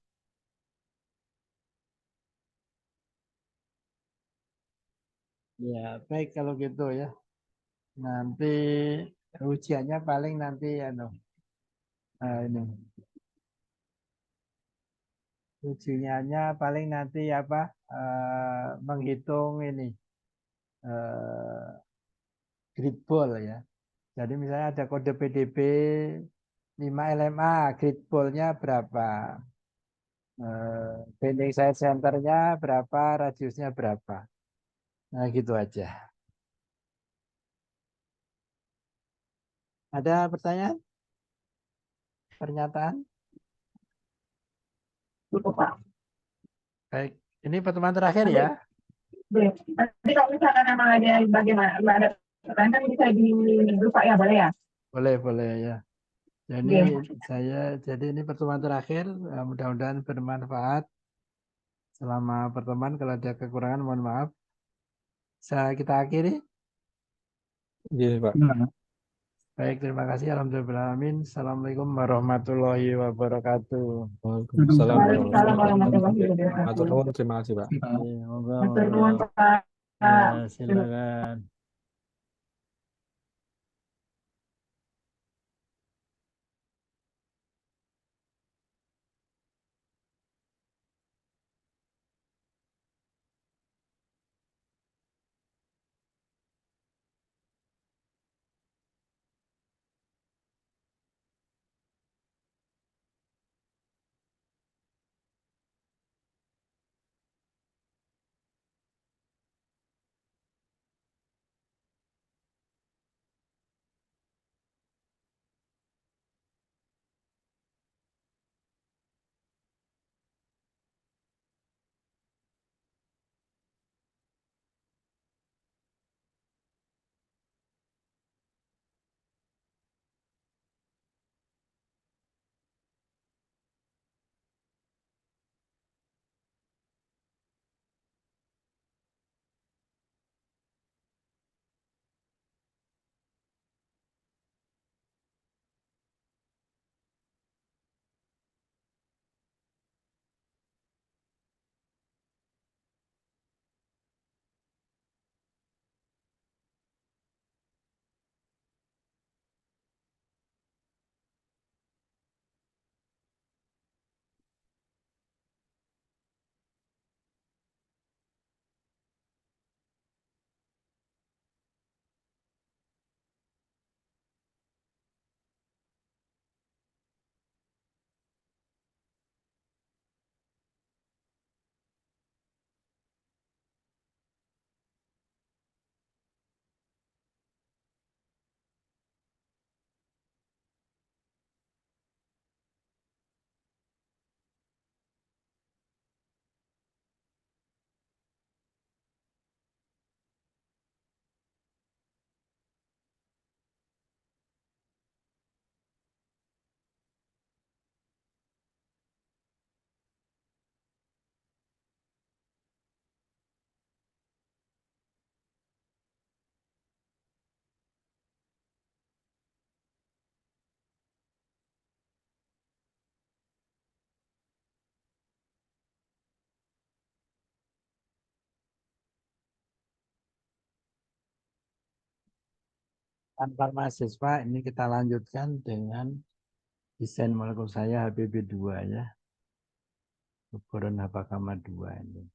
Ya, baik kalau gitu ya. Nanti ujiannya paling nanti ini. Ujiannya paling nanti menghitung ini grid ball ya. Jadi misalnya ada kode PDB 5 LMA, grid ball-nya berapa? Bending side center-nya berapa, radiusnya berapa. Nah gitu aja. Ada pertanyaan? Pernyataan? Cukup, Pak. Baik, ini pertemuan terakhir Nanti, ya. nanti kalau misalkan memang ada bagaimana, ada pertanyaan kan bisa di grup, Pak ya, boleh ya? Boleh ya. Jadi Oke. jadi ini pertemuan terakhir, mudah-mudahan bermanfaat. Selama pertemuan kalau ada kekurangan mohon maaf. Bisa kita akhiri? Iya, Pak. Baik, terima kasih. Alhamdulillahirrahmanirrahim. Assalamualaikum warahmatullahi wabarakatuh. Waalaikumsalam Waalaikumsalam warahmatullahi warahmatullahi wabarakatuh. Matur wabarakatuh. nuwun, terima kasih, Pak. Iya, monggo, Matur monggo. nuwun, Pak. Ya, silakan. Tanpa mahasiswa ini kita lanjutkan dengan desain molekul saya HBB2 ya. Boron Habakama 2 ini.